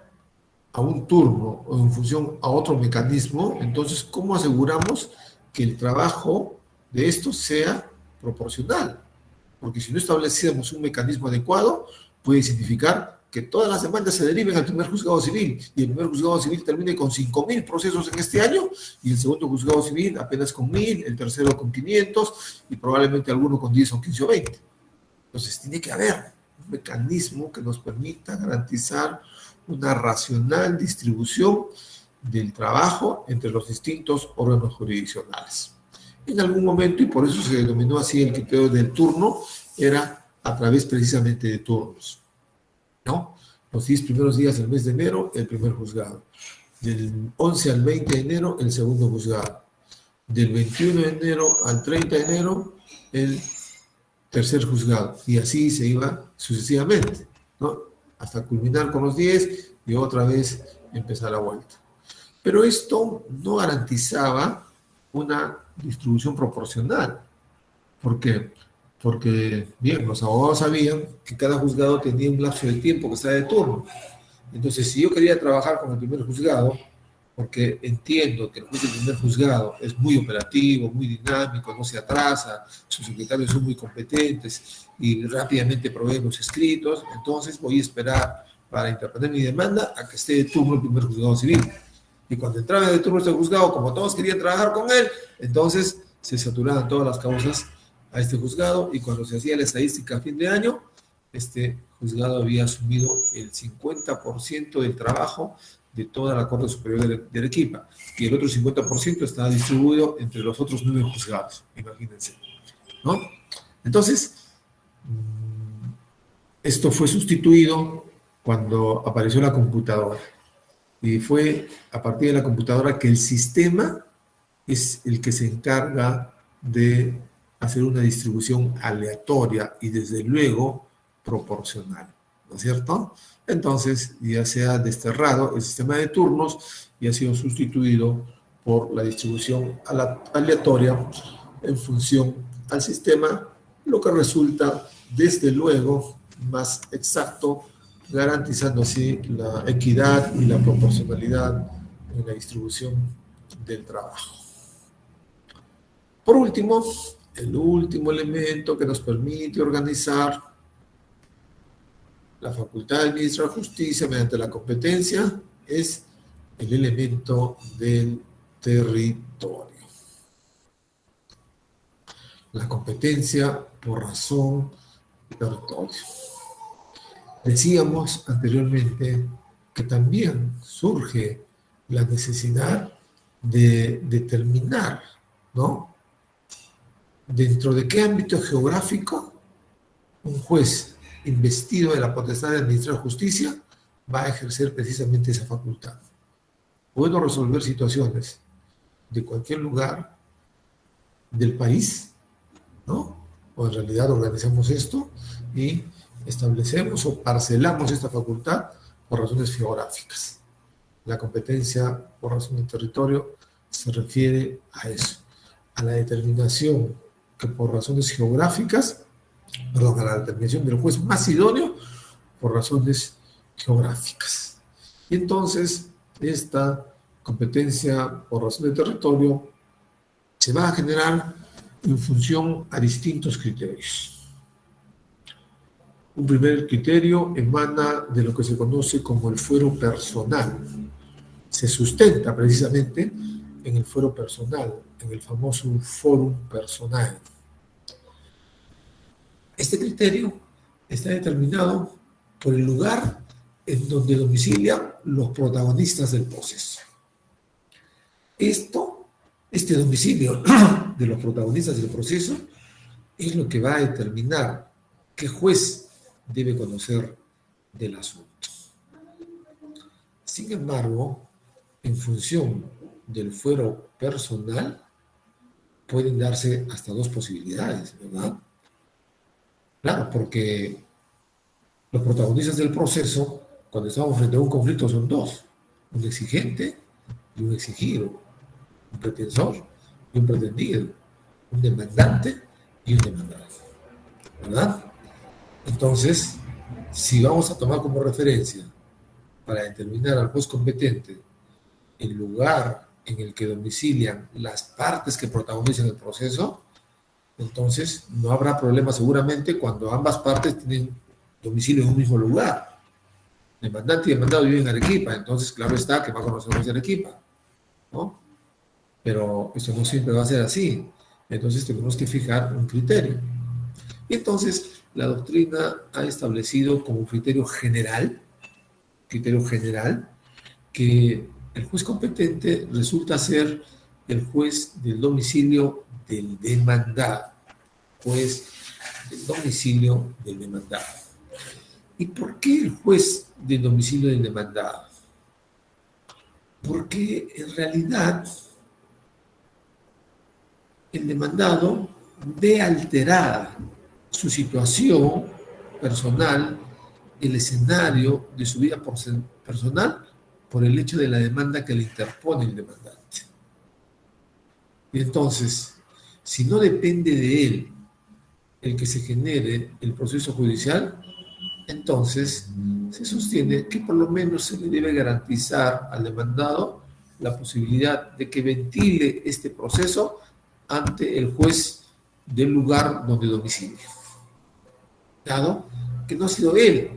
a un turno o en función a otro mecanismo, entonces, ¿cómo aseguramos que el trabajo de estos sea proporcional? Porque si no establecemos un mecanismo adecuado, puede significar que todas las demandas se deriven al primer juzgado civil y el primer juzgado civil termine con 5.000 procesos en este año y el segundo juzgado civil apenas con 1.000, el tercero con 500 y probablemente alguno con 10 o 15 o 20. Entonces tiene que haber un mecanismo que nos permita garantizar una racional distribución del trabajo entre los distintos órganos jurisdiccionales. En algún momento, y por eso se denominó así el criterio del turno, era a través precisamente de turnos, ¿no? Los 10 primeros días del mes de enero, el primer juzgado. Del 11 al 20 de enero, el segundo juzgado. Del 21 de enero al 30 de enero, el tercer juzgado. Y así se iba sucesivamente, ¿no?, hasta culminar con los 10 y otra vez empezar la vuelta. Pero esto no garantizaba una distribución proporcional. ¿Por qué? Porque, bien, los abogados sabían que cada juzgado tenía un lapso de tiempo que estaba de turno. Entonces, si yo quería trabajar con el primer juzgado, porque entiendo que el juez del primer juzgado es muy operativo, muy dinámico, no se atrasa, sus secretarios son muy competentes y rápidamente proveen los escritos, entonces voy a esperar para interponer mi demanda a que esté de turno el primer juzgado civil. Y cuando entraba de turno este juzgado, como todos querían trabajar con él, entonces se saturaban todas las causas a este juzgado y cuando se hacía la estadística a fin de año, este juzgado había asumido el 50% del trabajo de toda la Corte Superior de Arequipa, y el otro 50% estaba distribuido entre los otros 9 juzgados, imagínense, ¿no? Entonces, esto fue sustituido cuando apareció la computadora, y fue a partir de la computadora que el sistema es el que se encarga de hacer una distribución aleatoria y desde luego proporcional, ¿no es cierto? Entonces ya se ha desterrado el sistema de turnos y ha sido sustituido por la distribución aleatoria en función al sistema, lo que resulta desde luego más exacto, garantizando así la equidad y la proporcionalidad en la distribución del trabajo. Por último, el último elemento que nos permite organizar la facultad de administrar justicia mediante la competencia es el elemento del territorio. La competencia por razón de territorio. Decíamos anteriormente que también surge la necesidad de determinar, ¿no?, dentro de qué ámbito geográfico un juez investido de la potestad de administrar justicia va a ejercer precisamente esa facultad. Puedo resolver situaciones de cualquier lugar del país, ¿no? O en realidad organizamos esto y establecemos o parcelamos esta facultad por razones geográficas. La competencia por razón de territorio se refiere a eso, a la determinación que por razones geográficas, perdón, a la determinación del juez más idóneo por razones geográficas. Y entonces, esta competencia por razón de territorio se va a generar en función a distintos criterios. Un primer criterio emana de lo que se conoce como el fuero personal. Se sustenta precisamente en el fuero personal, en el famoso forum personal. Este criterio está determinado por el lugar en donde domicilian los protagonistas del proceso. Este domicilio de los protagonistas del proceso es lo que va a determinar qué juez debe conocer del asunto. Sin embargo, en función del fuero personal, pueden darse hasta dos posibilidades, ¿verdad? Claro, porque los protagonistas del proceso, cuando estamos frente a un conflicto, son dos: un exigente y un exigido, un pretensor y un pretendido, un demandante y un demandado, ¿verdad? Entonces, si vamos a tomar como referencia para determinar al juez competente el lugar en el que domicilian las partes que protagonizan el proceso, entonces no habrá problema seguramente cuando ambas partes tienen domicilio en un mismo lugar. Demandante y demandado viven en Arequipa, entonces claro está que va a conocer de Arequipa, ¿no? Pero eso no siempre va a ser así. Entonces tenemos que fijar un criterio. Y entonces la doctrina ha establecido como un criterio general, que el juez competente resulta ser el juez del domicilio del demandado. Juez del domicilio del demandado. ¿Y por qué el juez del domicilio del demandado? Porque en realidad el demandado ve alterada su situación personal, el escenario de su vida personal, por el hecho de la demanda que le interpone el demandante. Y entonces, si no depende de él el que se genere el proceso judicial, entonces se sostiene que por lo menos se le debe garantizar al demandado la posibilidad de que ventile este proceso ante el juez del lugar donde domicilia, dado que no ha sido él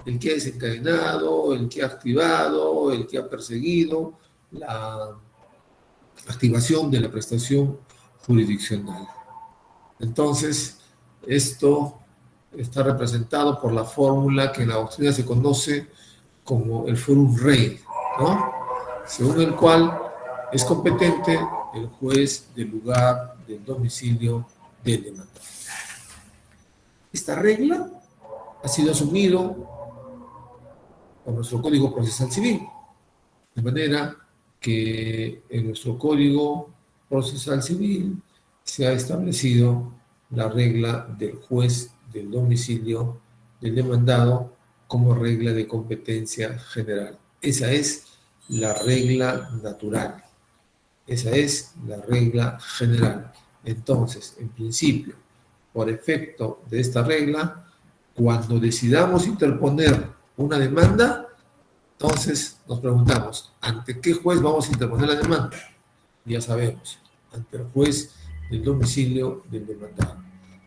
el que ha desencadenado, el que ha activado, el que ha perseguido la activación de la prestación jurisdiccional. Entonces, esto está representado por la fórmula que en la doctrina se conoce como el forum rei, ¿no? Según el cual es competente el juez del lugar del domicilio del demandado. Esta regla ha sido asumido por nuestro Código Procesal Civil, de manera que en nuestro Código Procesal Civil se ha establecido la regla del juez del domicilio del demandado como regla de competencia general. Esa es la regla natural. Esa es la regla general. Entonces, en principio, por efecto de esta regla, cuando decidamos interponer una demanda, entonces nos preguntamos, ¿ante qué juez vamos a interponer la demanda? Ya sabemos, ante el juez del domicilio del demandado.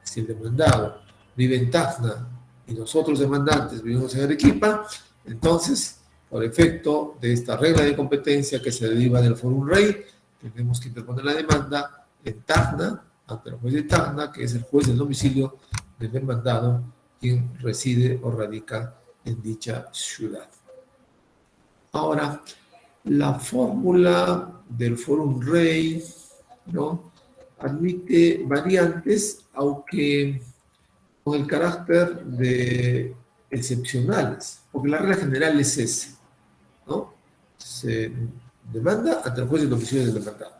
Si el demandado vive en Tacna y nosotros demandantes vivimos en Arequipa, entonces, por efecto de esta regla de competencia que se deriva del forum rei, tenemos que interponer la demanda en Tacna, ante el juez de Tacna, que es el juez del domicilio del demandado, quien reside o radica en dicha ciudad. Ahora, la fórmula del Forum Rey, ¿no?, admite variantes, aunque con el carácter de excepcionales, porque la regla general es esa, ¿no? Se demanda ante el juez del domicilio del demandado.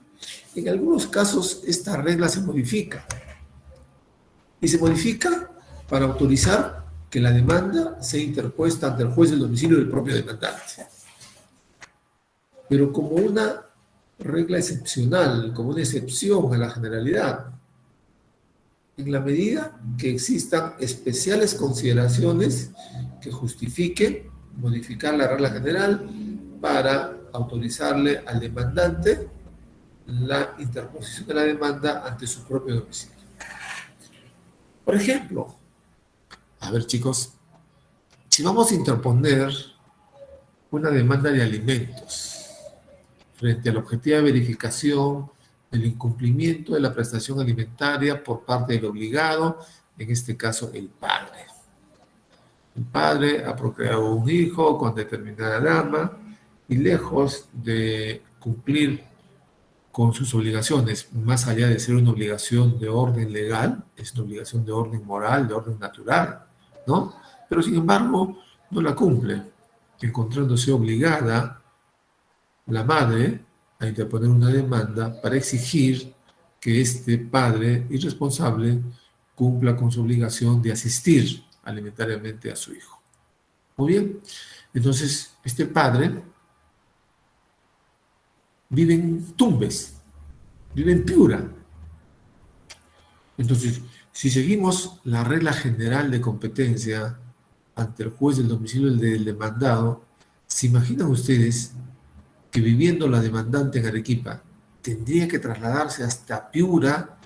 En algunos casos esta regla se modifica, y se modifica para autorizar que la demanda sea interpuesta ante el juez del domicilio del propio demandante. Pero como una regla excepcional, como una excepción a la generalidad, en la medida que existan especiales consideraciones que justifiquen modificar la regla general para autorizarle al demandante la interposición de la demanda ante su propio domicilio. Por ejemplo, a ver, chicos, si vamos a interponer una demanda de alimentos frente a la objetiva verificación del incumplimiento de la prestación alimentaria por parte del obligado, en este caso el padre. El padre ha procreado un hijo con determinada dama y lejos de cumplir con sus obligaciones, más allá de ser una obligación de orden legal, es una obligación de orden moral, de orden natural, ¿no? Pero sin embargo, no la cumple, encontrándose obligada la madre a interponer una demanda para exigir que este padre irresponsable cumpla con su obligación de asistir alimentariamente a su hijo. Muy bien, entonces este padre vive en Tumbes, vive en Piura. Entonces, si seguimos la regla general de competencia ante el juez del domicilio del demandado, ¿se imaginan ustedes que viviendo la demandante en Arequipa tendría que trasladarse hasta Piura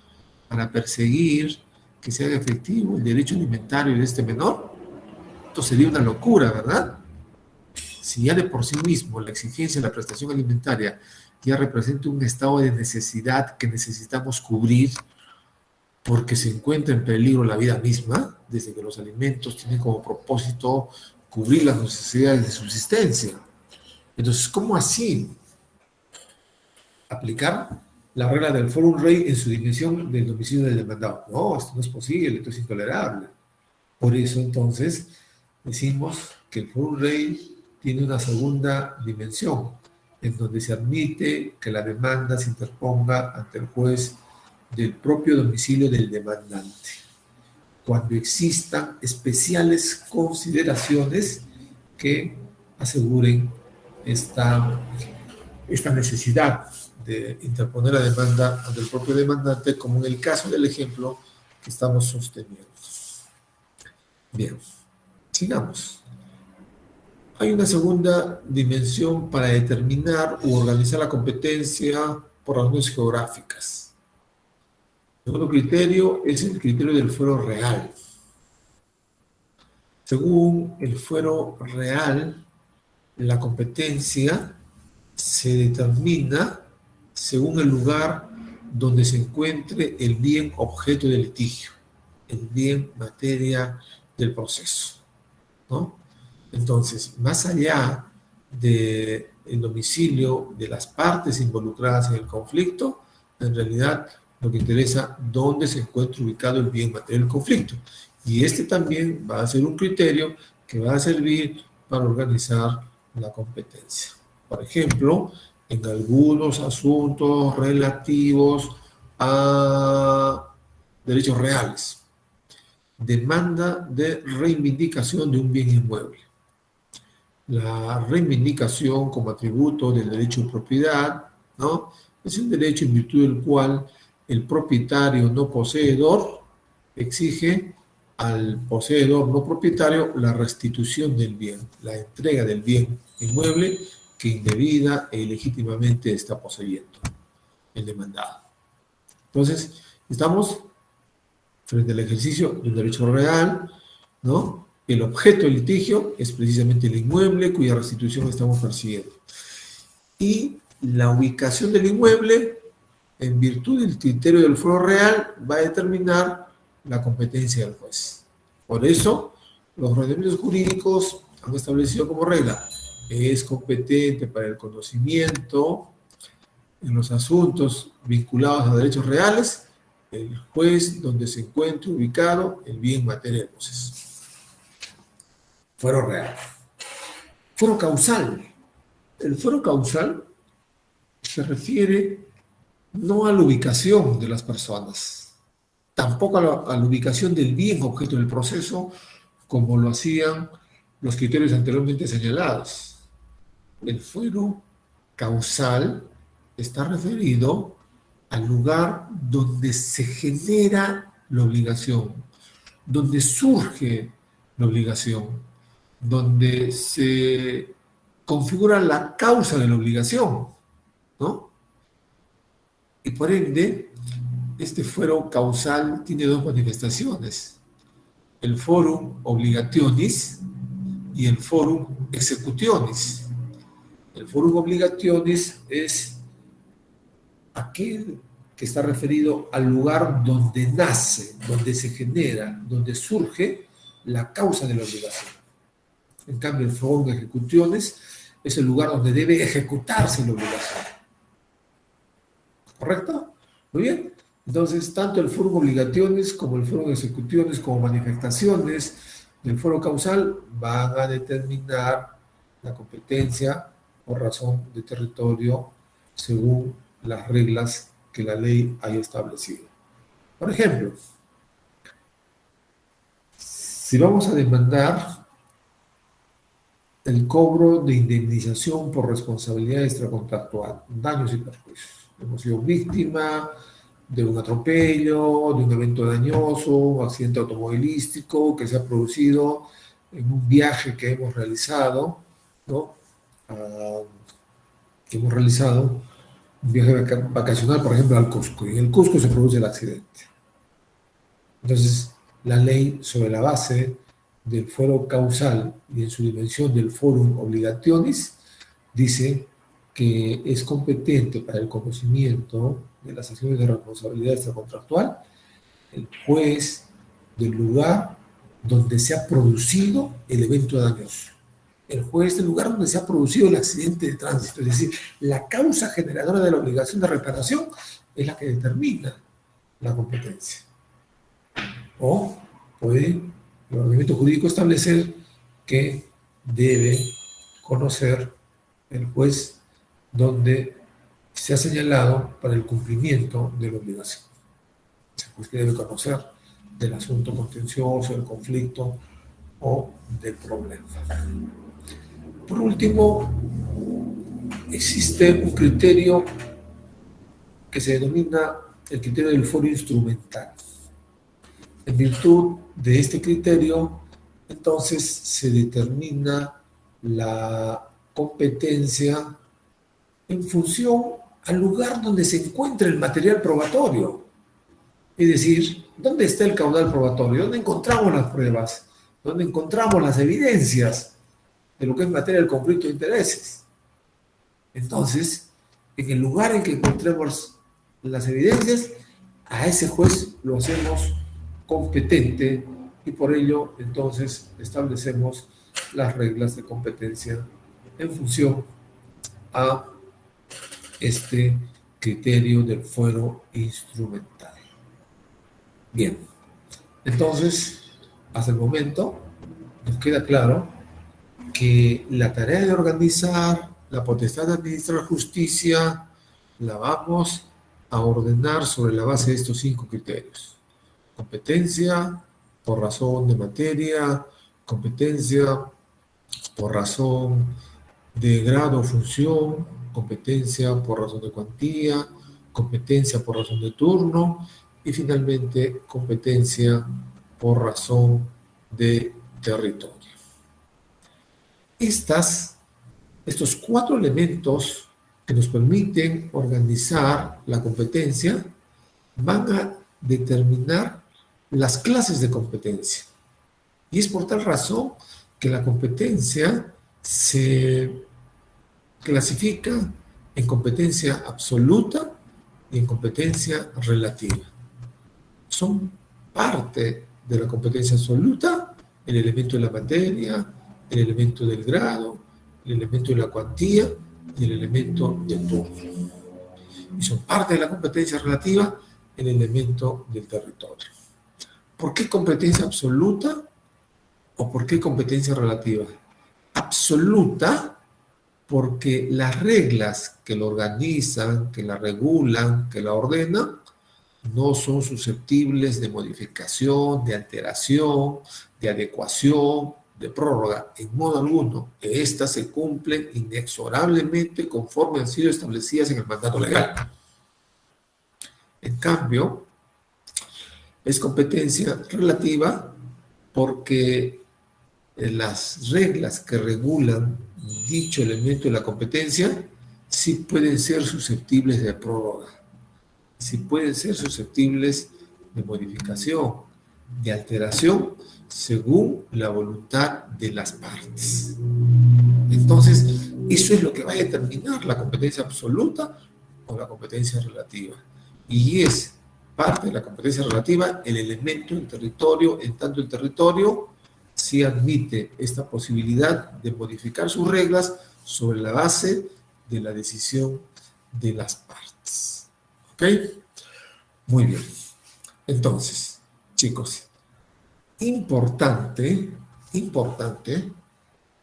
para perseguir que se haga efectivo el derecho alimentario de este menor? Esto sería una locura, ¿verdad? Si ya de por sí mismo la exigencia de la prestación alimentaria ya representa un estado de necesidad que necesitamos cubrir porque se encuentra en peligro la vida misma, desde que los alimentos tienen como propósito cubrir las necesidades de subsistencia. Entonces, ¿cómo así aplicar la regla del Forum Rey en su dimensión del domicilio del demandado? No, esto no es posible, esto es intolerable. Por eso, entonces, decimos que el Forum Rey tiene una segunda dimensión, en donde se admite que la demanda se interponga ante el juez del propio domicilio del demandante, cuando existan especiales consideraciones que aseguren esta necesidad de interponer la demanda ante el propio demandante, como en el caso del ejemplo que estamos sosteniendo. Bien, sigamos. Hay una segunda dimensión para determinar u organizar la competencia por razones geográficas. El segundo criterio es el criterio del fuero real. Según el fuero real, la competencia se determina según el lugar donde se encuentre el bien objeto del litigio, el bien materia del proceso, ¿no? Entonces, más allá del domicilio de las partes involucradas en el conflicto, en realidad lo que interesa es dónde se encuentra ubicado el bien material del conflicto. Y este también va a ser un criterio que va a servir para organizar la competencia. Por ejemplo, en algunos asuntos relativos a derechos reales, demanda de reivindicación de un bien inmueble. La reivindicación como atributo del derecho de propiedad, ¿no?, es un derecho en virtud del cual el propietario no poseedor exige al poseedor no propietario la restitución del bien, la entrega del bien inmueble que indebida e ilegítimamente está poseyendo el demandado. Entonces, estamos frente al ejercicio de un derecho real, ¿no? El objeto del litigio es precisamente el inmueble cuya restitución estamos persiguiendo. Y la ubicación del inmueble, en virtud del criterio del fuero real, va a determinar la competencia del juez. Por eso, los ordenamientos jurídicos han establecido como regla, es competente para el conocimiento en los asuntos vinculados a derechos reales, el juez donde se encuentre ubicado el bien en materia de proceso. Fuero real. Fuero causal. El fuero causal se refiere no a la ubicación de las personas, tampoco a la ubicación del bien objeto del proceso, como lo hacían los criterios anteriormente señalados. El fuero causal está referido al lugar donde se genera la obligación, donde surge la obligación, donde se configura la causa de la obligación, ¿no? Y por ende, este fuero causal tiene dos manifestaciones: el forum obligationis y el forum executionis. El forum obligationis es aquel que está referido al lugar donde nace, donde se genera, donde surge la causa de la obligación. En cambio, el forum executionis es el lugar donde debe ejecutarse la obligación. ¿Correcto? Muy bien. Entonces, tanto el forum obligationis como el forum executionis como manifestaciones del foro causal van a determinar la competencia por razón de territorio según las reglas que la ley haya establecido. Por ejemplo, si vamos a demandar el cobro de indemnización por responsabilidad extracontractual, daños y perjuicios. Hemos sido víctima de un atropello, de un evento dañoso, un accidente automovilístico que se ha producido en un viaje que hemos realizado, ¿no? Un viaje vacacional, por ejemplo, al Cusco, y en el Cusco se produce el accidente. Entonces, la ley, sobre la base del fuero causal y en su dimensión del forum obligationis, dice que es competente para el conocimiento de las acciones de responsabilidad extracontractual el juez del lugar donde se ha producido el evento dañoso, el juez del lugar donde se ha producido el accidente de tránsito, es decir, la causa generadora de la obligación de reparación es la que determina la competencia. O puede el ordenamiento jurídico establecer que debe conocer el juez donde se ha señalado para el cumplimiento de la obligación. El juez que debe conocer del asunto contencioso, del conflicto o del problema. Por último, existe un criterio que se denomina el criterio del foro instrumental. En virtud de este criterio, entonces se determina la competencia en función al lugar donde se encuentra el material probatorio. Es decir, ¿dónde está el caudal probatorio? ¿Dónde encontramos las pruebas? ¿Dónde encontramos las evidencias de lo que es materia del conflicto de intereses? Entonces, en el lugar en que encontremos las evidencias, a ese juez lo hacemos competente y por ello, entonces, establecemos las reglas de competencia en función a este criterio del fuero instrumental. Bien, entonces, hasta el momento, nos queda claro que la tarea de organizar la potestad de administrar justicia la vamos a ordenar sobre la base de estos 5 criterios. Competencia por razón de materia, competencia por razón de grado o función, competencia por razón de cuantía, competencia por razón de turno y finalmente competencia por razón de territorio. Estos 4 elementos que nos permiten organizar la competencia van a determinar las clases de competencia. Y es por tal razón que la competencia se clasifica en competencia absoluta y en competencia relativa. Son parte de la competencia absoluta el elemento de la materia, el elemento del grado, el elemento de la cuantía y el elemento del turno. Y son parte de la competencia relativa el elemento del territorio. ¿Por qué competencia absoluta o por qué competencia relativa? Absoluta porque las reglas que lo organizan, que la regulan, que la ordenan, no son susceptibles de modificación, de alteración, de adecuación, de prórroga, en modo alguno. Estas se cumplen inexorablemente conforme han sido establecidas en el mandato legal. En cambio, es competencia relativa porque las reglas que regulan dicho elemento de la competencia sí pueden ser susceptibles de prórroga, sí pueden ser susceptibles de modificación, de alteración, según la voluntad de las partes. Entonces, eso es lo que va a determinar la competencia absoluta o la competencia relativa. Y es parte de la competencia relativa el elemento del territorio, en tanto el territorio sí admite esta posibilidad de modificar sus reglas sobre la base de la decisión de las partes. ¿Ok? Muy bien. Entonces, chicos, importante,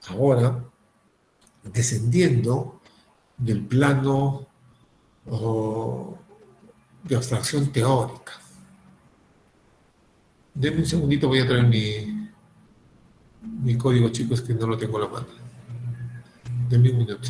ahora, descendiendo del plano de abstracción teórica. Denme un segundito, voy a traer mi código, chicos, que no lo tengo a la mano. Denme un minuto.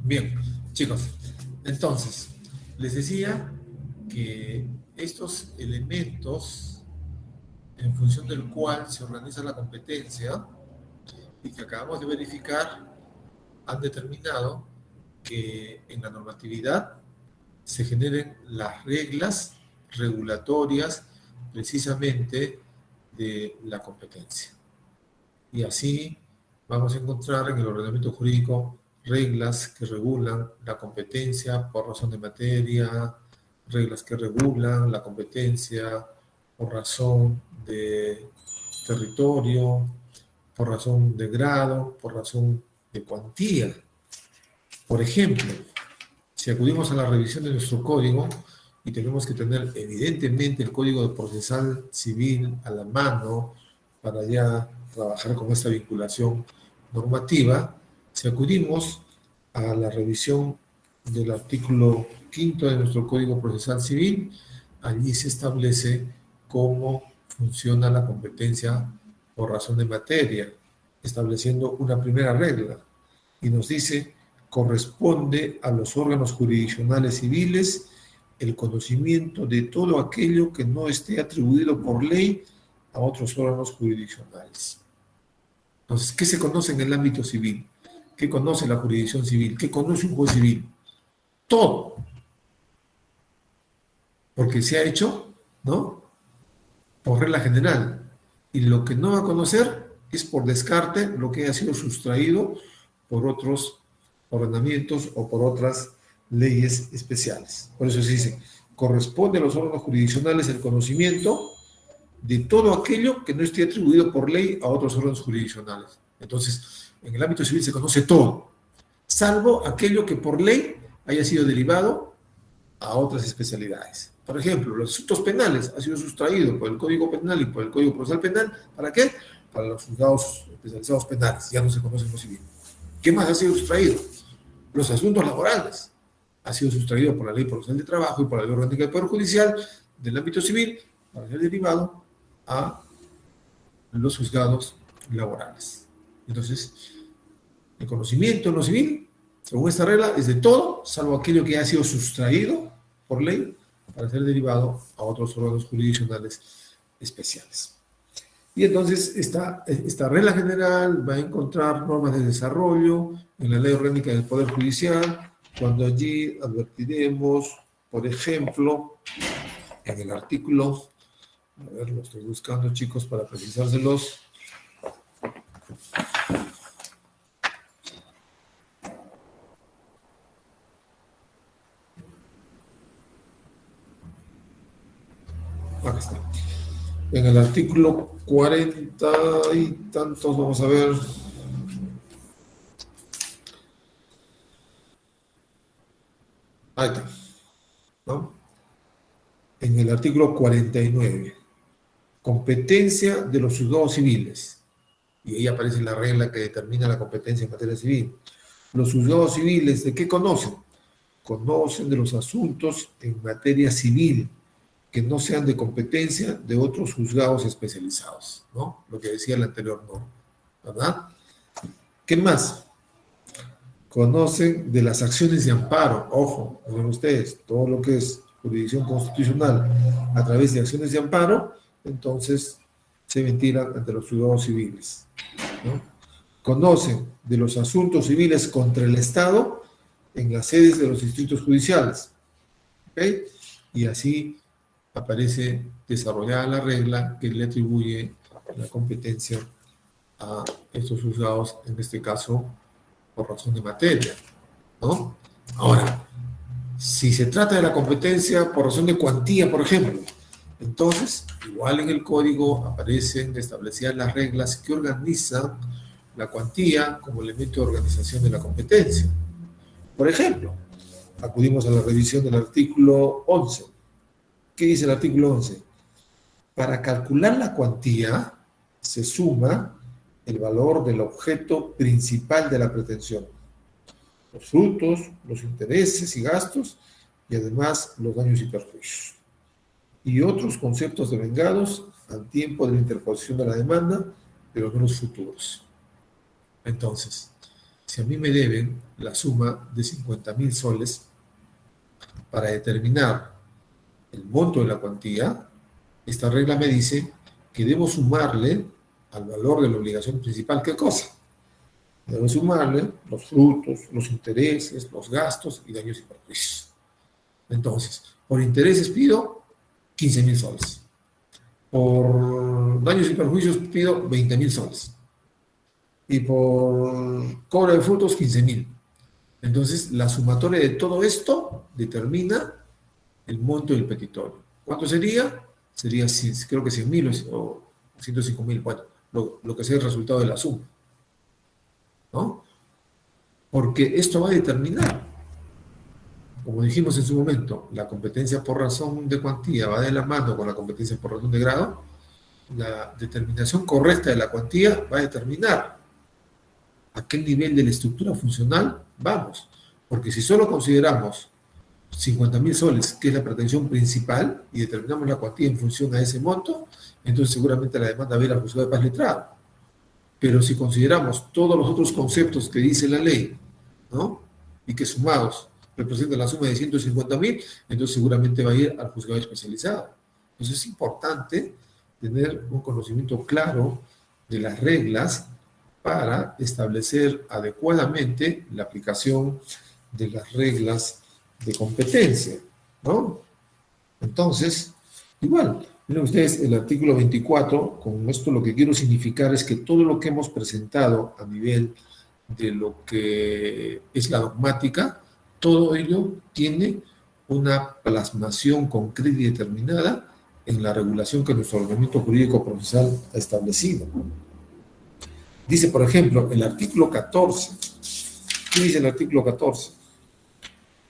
Bien, chicos, entonces, les decía que estos elementos en función del cual se organiza la competencia y que acabamos de verificar han determinado que en la normatividad se generen las reglas regulatorias precisamente de la competencia. Y así vamos a encontrar en el ordenamiento jurídico reglas que regulan la competencia por razón de materia, reglas que regulan la competencia por razón de territorio, por razón de grado, por razón de cuantía. Por ejemplo, si acudimos a la revisión de nuestro código y tenemos que tener evidentemente el Código Procesal Civil a la mano para ya trabajar con esta vinculación normativa, si acudimos a la revisión del artículo 5 de nuestro Código Procesal Civil, allí se establece cómo funciona la competencia por razón de materia, estableciendo una primera regla, y nos dice: corresponde a los órganos jurisdiccionales civiles el conocimiento de todo aquello que no esté atribuido por ley a otros órganos jurisdiccionales. Entonces, ¿qué se conoce en el ámbito civil? ¿Qué conoce la jurisdicción civil? ¿Qué conoce un juez civil? Todo. Porque se ha hecho, ¿no?, por regla general. Y lo que no va a conocer es por descarte lo que ha sido sustraído por otros ordenamientos o por otras leyes especiales. Por eso se dice: corresponde a los órganos jurisdiccionales el conocimiento de todo aquello que no esté atribuido por ley a otros órganos jurisdiccionales. Entonces, en el ámbito civil se conoce todo, salvo aquello que por ley haya sido derivado a otras especialidades. Por ejemplo, los asuntos penales han sido sustraídos por el Código Penal y por el Código Procesal Penal. ¿Para qué? Para los juzgados especializados penales. Ya no se conoce como civil. ¿Qué más ha sido sustraído? Los asuntos laborales. Ha sido sustraído por la Ley Procesal de Trabajo y por la Ley Orgánica del Poder Judicial del ámbito civil para ser derivado a los juzgados laborales. Entonces, el conocimiento en lo civil, según esta regla, es de todo, salvo aquello que ha sido sustraído por ley para ser derivado a otros órganos jurisdiccionales especiales. Y entonces esta regla general va a encontrar normas de desarrollo en la Ley Orgánica del Poder Judicial, cuando allí advertiremos, por ejemplo, en el artículo, a ver, lo estoy buscando, chicos, para precisárselos. Acá está. En el artículo 40 y tantos, vamos a ver. Ahí está, ¿no? En el artículo 49, competencia de los juzgados civiles. Y ahí aparece la regla que determina la competencia en materia civil. Los juzgados civiles, ¿de qué conocen? Conocen de los asuntos en materia civil que no sean de competencia de otros juzgados especializados, ¿no? Lo que decía el anterior norma, ¿verdad? ¿Qué más? Conocen de las acciones de amparo. Ojo, miren ustedes, todo lo que es jurisdicción constitucional a través de acciones de amparo, entonces se ventilan ante los juzgados civiles, ¿no? Conocen de los asuntos civiles contra el Estado en las sedes de los distritos judiciales, ¿ok? Y así aparece desarrollada la regla que le atribuye la competencia a estos juzgados, en este caso, por razón de materia, ¿no? Ahora, si se trata de la competencia por razón de cuantía, por ejemplo, entonces, igual en el código aparecen establecidas las reglas que organizan la cuantía como elemento de organización de la competencia. Por ejemplo, acudimos a la revisión del artículo 11. ¿Qué dice el artículo 11? Para calcular la cuantía se suma el valor del objeto principal de la pretensión, los frutos, los intereses y gastos, y además los daños y perjuicios, y otros conceptos devengados al tiempo de la interposición de la demanda de los bienes futuros. Entonces, si a mí me deben la suma de 50.000 soles para determinar el monto de la cuantía, esta regla me dice que debo sumarle al valor de la obligación principal, ¿qué cosa? Debo sumarle los frutos, los intereses, los gastos y daños y perjuicios. Entonces, por intereses pido 15.000 soles. Por daños y perjuicios pido 20.000 soles. y por cobro de frutos 15.000. Entonces, la sumatoria de todo esto determina el monto del petitorio. ¿Cuánto sería? Sería, creo que 100.000 o 105.000, bueno, lo que sea el resultado de la suma, ¿no? Porque esto va a determinar, como dijimos en su momento, la competencia por razón de cuantía va de la mano con la competencia por razón de grado. La determinación correcta de la cuantía va a determinar a qué nivel de la estructura funcional vamos. Porque si solo consideramos 50.000 soles, que es la pretensión principal, y determinamos la cuantía en función a ese monto, entonces seguramente la demanda va a ir al juzgado de paz letrado. Pero si consideramos todos los otros conceptos que dice la ley, ¿no? Y que sumados representan la suma de 150.000, entonces seguramente va a ir al juzgado especializado. Entonces es importante tener un conocimiento claro de las reglas para establecer adecuadamente la aplicación de las reglas de competencia, ¿no? Entonces, igual, miren ustedes el artículo 24, con esto lo que quiero significar es que todo lo que hemos presentado a nivel de lo que es la dogmática, todo ello tiene una plasmación concreta y determinada en la regulación que nuestro ordenamiento jurídico procesal ha establecido. Dice, por ejemplo, el artículo 14. ¿Qué dice el artículo 14?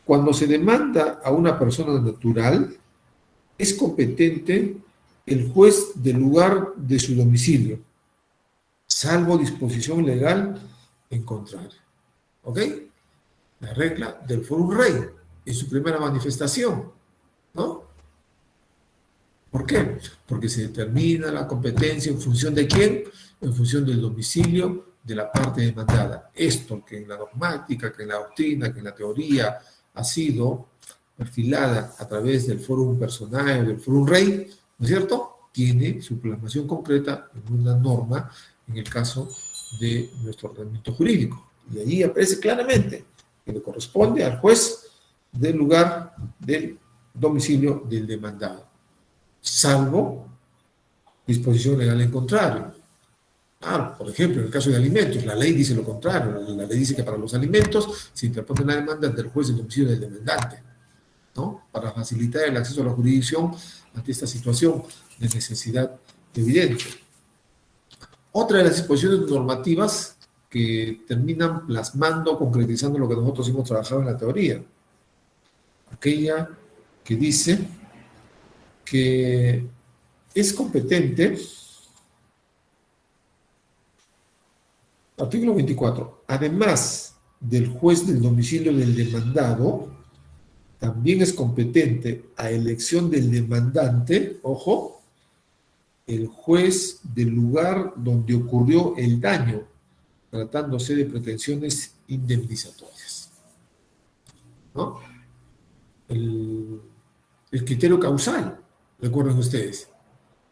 Cuando se demanda a una persona natural, es competente el juez del lugar de su domicilio, salvo disposición legal en contrario. ¿Ok? La regla del Forum Rey, en su primera manifestación, ¿no? ¿Por qué? Porque se determina la competencia en función de quién, en función del domicilio de la parte demandada. Esto que en la dogmática, que en la doctrina, que en la teoría ha sido perfilada a través del Forum Personae, del Forum Rey, ¿no es cierto? Tiene su plasmación concreta en una norma en el caso de nuestro ordenamiento jurídico. Y ahí aparece claramente que le corresponde al juez del lugar del domicilio del demandado, salvo disposición legal en contrario. Claro, por ejemplo, en el caso de alimentos, la ley dice lo contrario. La ley dice que para los alimentos se interpone la demanda ante el juez del domicilio del demandante, ¿no? Para facilitar el acceso a la jurisdicción ante esta situación de necesidad evidente. Otra de las disposiciones normativas que terminan plasmando, concretizando lo que nosotros hemos trabajado en la teoría. Aquella que dice que es competente, artículo 24, además del juez del domicilio del demandado, también es competente a elección del demandante, ojo, el juez del lugar donde ocurrió el daño, tratándose de pretensiones indemnizatorias, ¿no? El criterio causal, recuerden ustedes,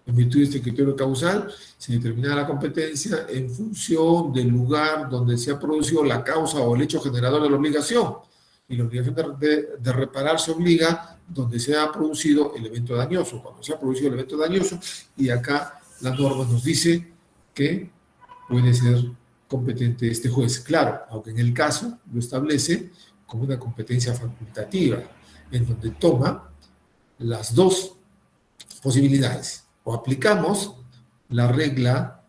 en virtud de este criterio causal se determina la competencia en función del lugar donde se ha producido la causa o el hecho generador de la obligación, y la obligación de reparar se obliga donde se ha producido el evento dañoso, cuando se ha producido el evento dañoso, y acá la norma nos dice que puede ser competente este juez. Claro, aunque en el caso lo establece como una competencia facultativa, en donde toma las dos posibilidades. O aplicamos la regla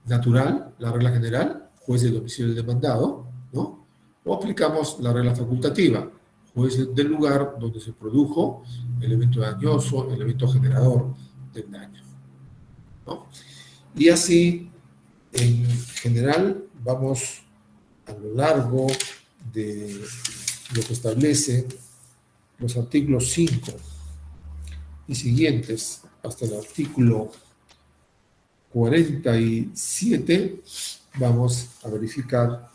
natural, la regla general, juez del domicilio del demandado, ¿no? O aplicamos la regla facultativa, juez del lugar donde se produjo el evento dañoso, el evento generador del daño, ¿no? Y así, en general, vamos a lo largo de lo que establece los artículos 5 y siguientes hasta el artículo 47, vamos a verificar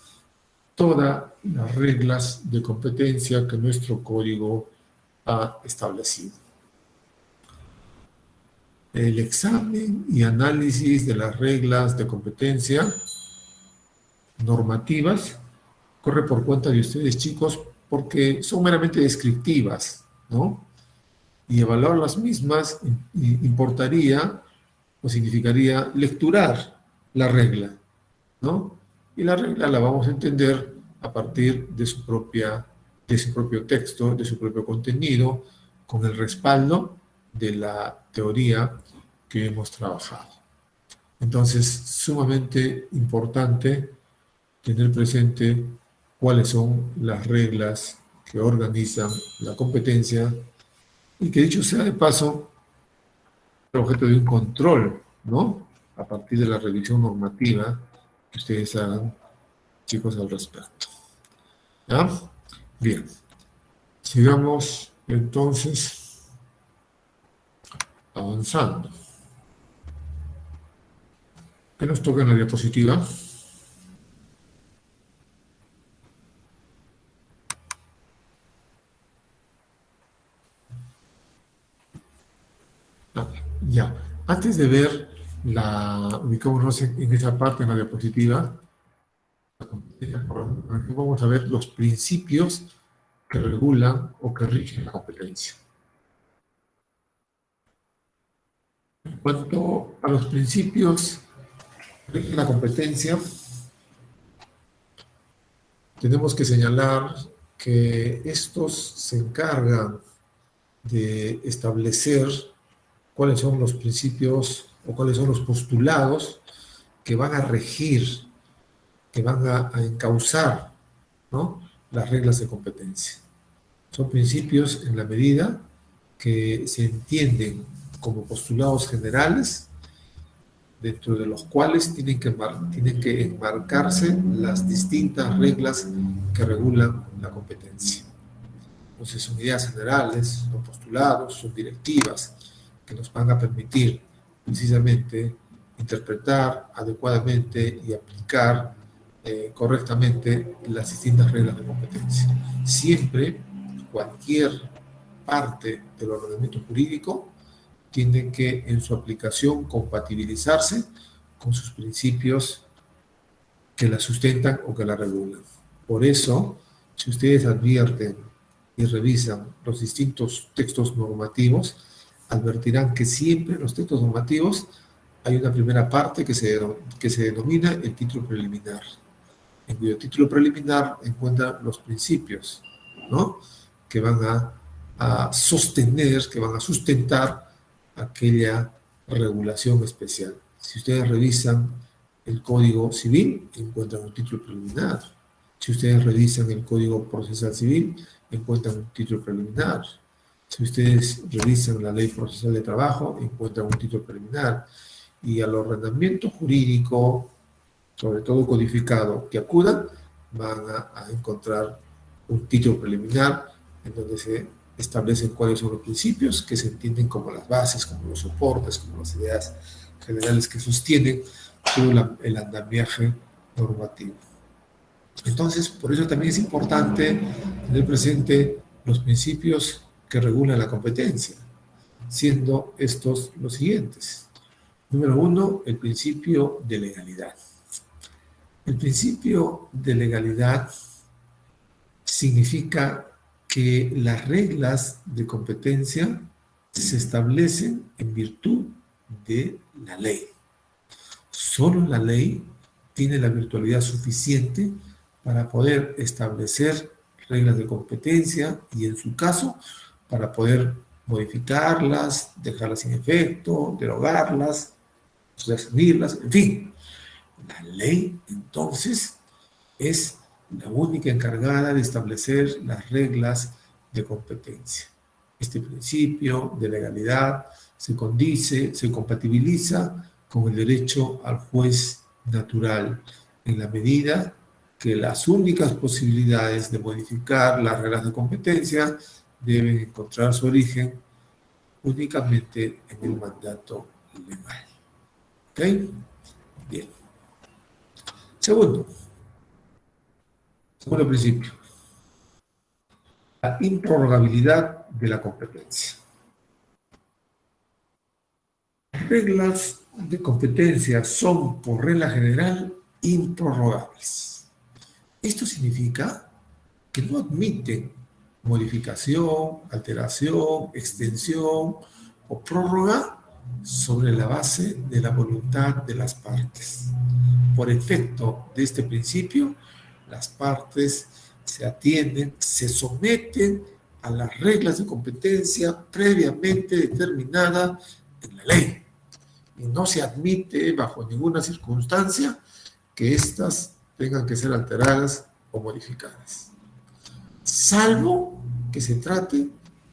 todas las reglas de competencia que nuestro código ha establecido. El examen y análisis de las reglas de competencia normativas corre por cuenta de ustedes, chicos, porque son meramente descriptivas, ¿no? Y evaluar las mismas importaría o significaría lecturar la regla, ¿no? Y la regla la vamos a entender a partir de su propio texto, de su propio contenido, con el respaldo de la teoría que hemos trabajado. Entonces, sumamente importante tener presente cuáles son las reglas que organizan la competencia y que, dicho sea de paso, es objeto de un control, ¿no? A partir de la revisión normativa que ustedes hagan, chicos, al respecto. ¿Ya? Bien. Sigamos entonces avanzando. ¿Qué nos toca en la diapositiva? Ya. Antes de ver ubicémonos en esa parte en la diapositiva, vamos a ver los principios que regulan o que rigen la competencia. En cuanto a los principios que rigen la competencia, tenemos que señalar que estos se encargan de establecer cuáles son los principios o cuáles son los postulados que van a regir, que van a encauzar, ¿no?, las reglas de competencia. Son principios en la medida que se entienden como postulados generales, dentro de los cuales tienen que enmarcarse las distintas reglas que regulan la competencia. Entonces son ideas generales, son postulados, son directivas que nos van a permitir precisamente interpretar adecuadamente y aplicar correctamente las distintas reglas de competencia. Siempre, cualquier parte del ordenamiento jurídico tiene que, en su aplicación, compatibilizarse con sus principios que la sustentan o que la regulan. Por eso, si ustedes advierten y revisan los distintos textos normativos, advertirán que siempre en los textos normativos hay una primera parte que se denomina el título preliminar, en cuyo título preliminar encuentran los principios, ¿no?, que van a sostener, que van a sustentar aquella regulación especial. Si ustedes revisan el Código Civil, encuentran un título preliminar. Si ustedes revisan el Código Procesal Civil, encuentran un título preliminar. Si ustedes revisan la Ley Procesal de Trabajo, encuentran un título preliminar. Y al ordenamiento jurídico, sobre todo codificado, que acudan, van a encontrar un título preliminar en donde se establecen cuáles son los principios que se entienden como las bases, como los soportes, como las ideas generales que sostienen todo el andamiaje normativo. Entonces, por eso también es importante tener presente los principios que regulan la competencia, siendo estos los siguientes. Número 1, el principio de legalidad. El principio de legalidad significa que las reglas de competencia se establecen en virtud de la ley. Solo la ley tiene la virtualidad suficiente para poder establecer reglas de competencia y, en su caso, para poder modificarlas, dejarlas sin efecto, derogarlas, resumirlas, en fin. La ley, entonces, es la única encargada de establecer las reglas de competencia. Este principio de legalidad se compatibiliza con el derecho al juez natural, en la medida que las únicas posibilidades de modificar las reglas de competencia deben encontrar su origen únicamente en el mandato legal. ¿Ok? Bien. Segundo principio, la improrrogabilidad de la competencia. Las reglas de competencia son, por regla general, improrrogables. Esto significa que no admiten modificación, alteración, extensión o prórroga sobre la base de la voluntad de las partes. por efecto de este principio, las partes se atienden, se someten a las reglas de competencia previamente determinadas en la ley. Y no se admite bajo ninguna circunstancia que éstas tengan que ser alteradas o modificadas, salvo que se trate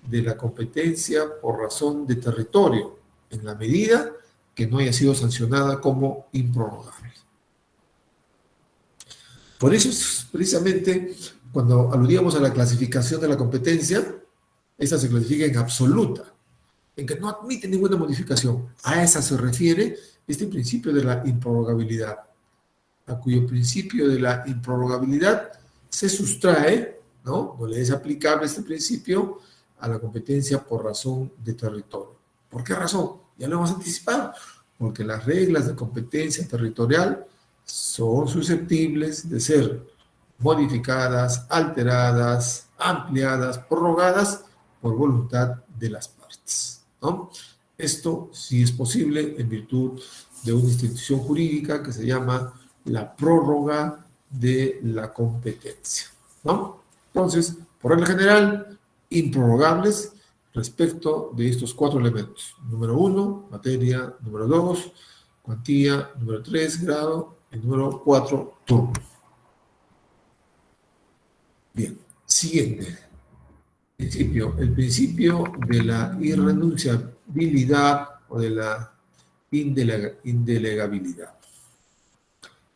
de la competencia por razón de territorio, en la medida que no haya sido sancionada como improrrogable. Por eso, precisamente, cuando aludíamos a la clasificación de la competencia, esta se clasifica en absoluta, en que no admite ninguna modificación. A esa se refiere este principio de la improrrogabilidad, a cuyo principio de la improrrogabilidad se sustrae, ¿no? No le es aplicable este principio a la competencia por razón de territorio. ¿Por qué razón? Ya lo hemos anticipado. Porque las reglas de competencia territorial son susceptibles de ser modificadas, alteradas, ampliadas, prorrogadas por voluntad de las partes, ¿no? Esto sí es posible en virtud de una institución jurídica que se llama la prórroga de la competencia, ¿no? Entonces, por regla general, improrrogables respecto de estos 4 elementos. Número 1, materia. Número 2, cuantía. Número 3, grado. Y número 4, turno. Bien, siguiente principio. El principio de la irrenunciabilidad o de la indelegabilidad.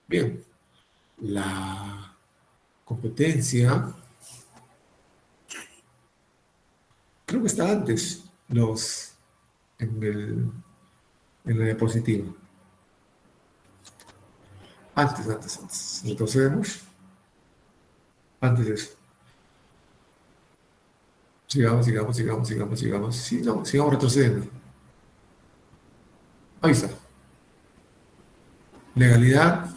Bien, la competencia, creo que está antes en la diapositiva. Antes. Retrocedemos. Antes de eso. Sigamos. Sí, no, sigamos retrocediendo. Ahí está. Legalidad,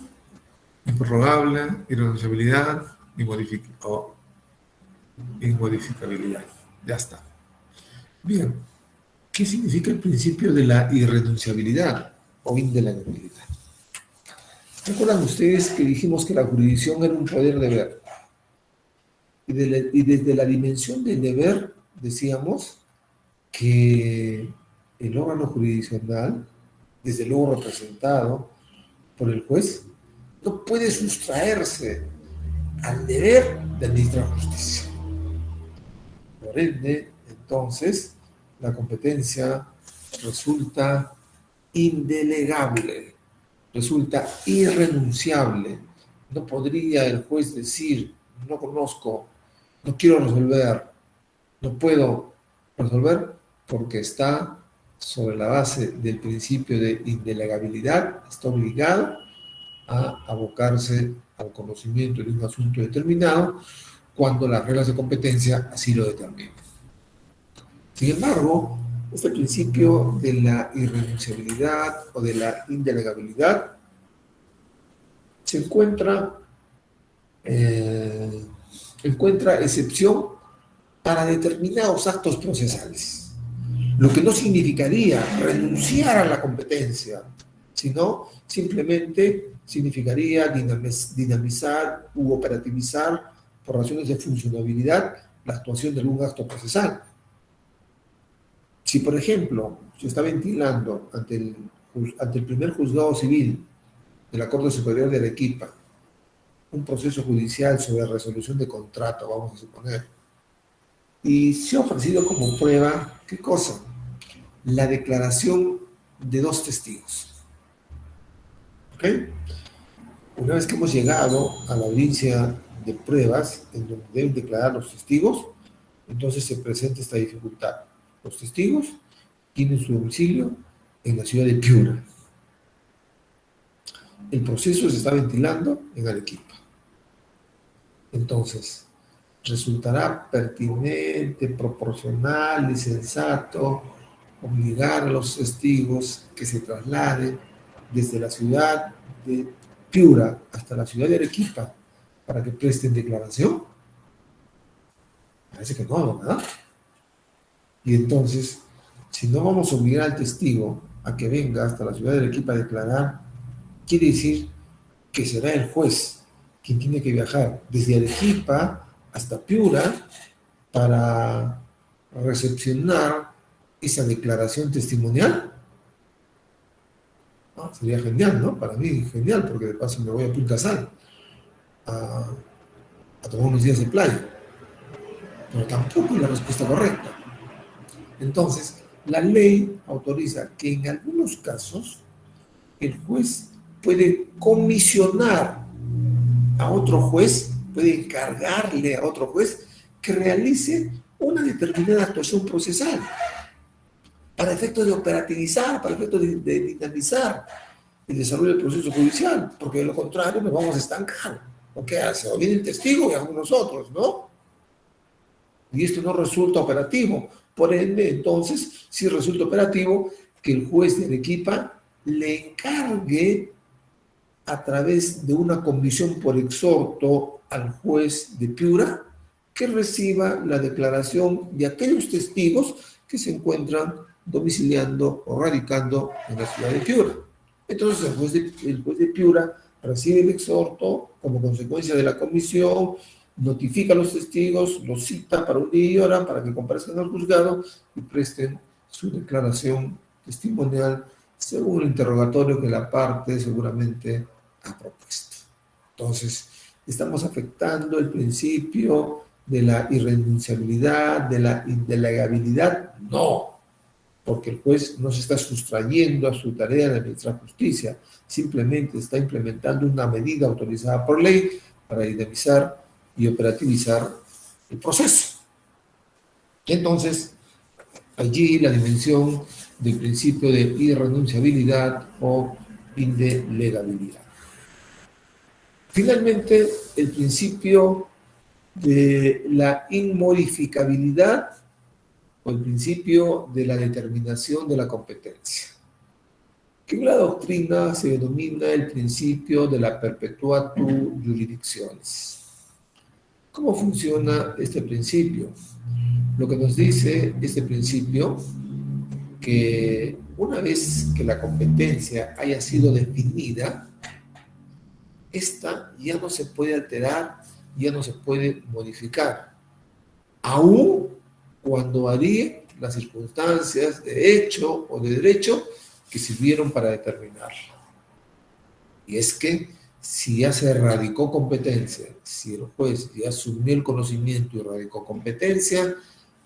improrrogable, irrenunciabilidad, inmodificabilidad. Ya está. Bien, ¿qué significa el principio de la irrenunciabilidad o indelegabilidad? ¿Recuerdan ustedes que dijimos que la jurisdicción era un poder deber? Y desde la dimensión del deber decíamos que el órgano jurisdiccional, desde luego representado por el juez, no puede sustraerse al deber de administrar justicia. Por ende, entonces, la competencia resulta indelegable, resulta irrenunciable. No podría el juez decir, no conozco, no quiero resolver, no puedo resolver, porque está sobre la base del principio de indelegabilidad, está obligado a abocarse al conocimiento de un asunto determinado cuando las reglas de competencia así lo determinan. Sin embargo, este principio de la irrenunciabilidad o de la indelegabilidad se encuentra excepción para determinados actos procesales, lo que no significaría renunciar a la competencia, sino simplemente significaría dinamizar u operativizar por razones de funcionabilidad la actuación de algún acto procesal. Si, por ejemplo, se está ventilando ante el primer juzgado civil de la Corte Superior de Arequipa un proceso judicial sobre resolución de contrato, vamos a suponer, y se ha ofrecido como prueba, ¿qué cosa? La declaración de 2 testigos. ¿Ok? Una vez que hemos llegado a la audiencia de pruebas, en donde deben declarar los testigos, entonces se presenta esta dificultad. Los testigos tienen su domicilio en la ciudad de Piura. El proceso se está ventilando en Arequipa. Entonces, resultará pertinente, proporcional y sensato obligar a los testigos que se trasladen desde la ciudad de Piura hasta la ciudad de Arequipa para que presten declaración. Parece que no, ¿verdad? Y entonces, si no vamos a obligar al testigo a que venga hasta la ciudad de Arequipa a declarar, quiere decir que será el juez quien tiene que viajar desde Arequipa hasta Piura para recepcionar esa declaración testimonial. Sería genial, ¿no? Para mí genial, porque de paso me voy a Punta Sal a tomar unos días de playa. Pero tampoco es la respuesta correcta. Entonces, la ley autoriza que en algunos casos el juez puede comisionar a otro juez, puede encargarle a otro juez que realice una determinada actuación procesal para efectos de operativizar, para efectos de dinamizar el desarrollo del proceso judicial, porque de lo contrario nos vamos a estancar. ¿O qué hace? O viene el testigo y hacemos nosotros, ¿no? Y esto no resulta operativo. Por ende, entonces, sí resulta operativo que el juez de Arequipa le encargue a través de una comisión por exhorto al juez de Piura que reciba la declaración de aquellos testigos que se encuentran domiciliando o radicando en la ciudad de Piura. Entonces el juez de Piura recibe el exhorto como consecuencia de la comisión, notifica a los testigos, los cita para un día y hora para que comparezcan al juzgado y presten su declaración testimonial según el interrogatorio que la parte seguramente ha propuesto. Entonces, estamos afectando el principio de la irrenunciabilidad, de la indelegabilidad. No, porque el juez no se está sustrayendo a su tarea de administrar justicia, simplemente está implementando una medida autorizada por ley para dinamizar y operativizar el proceso. Entonces, allí la dimensión del principio de irrenunciabilidad o indelegabilidad. Finalmente, el principio de la inmodificabilidad o el principio de la determinación de la competencia, que en la doctrina se denomina el principio de la perpetuatu jurisdictionis. ¿Cómo funciona este principio? Lo que nos dice este principio, que una vez que la competencia haya sido definida, esta ya no se puede alterar, ya no se puede modificar, aun cuando varíen las circunstancias de hecho o de derecho que sirvieron para determinarla. Y es que si ya se radicó competencia, si el juez ya asumió el conocimiento y radicó competencia,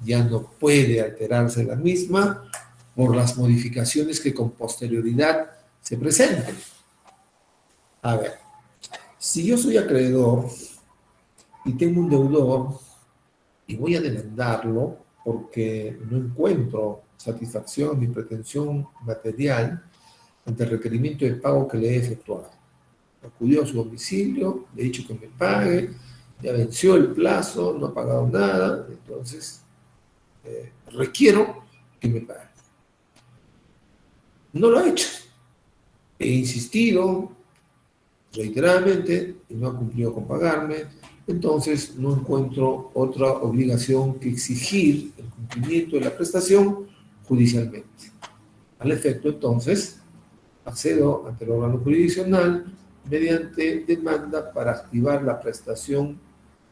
ya no puede alterarse la misma por las modificaciones que con posterioridad se presenten. A ver, si yo soy acreedor y tengo un deudor y voy a demandarlo porque no encuentro satisfacción ni pretensión material ante el requerimiento de pago que le he efectuado. Acudió a su domicilio, le he dicho que me pague, ya venció el plazo, no ha pagado nada, entonces requiero que me pague. No lo ha hecho. He insistido reiteradamente y no ha cumplido con pagarme, entonces no encuentro otra obligación que exigir el cumplimiento de la prestación judicialmente. Al efecto, entonces, accedo ante el órgano jurisdiccional mediante demanda para activar la prestación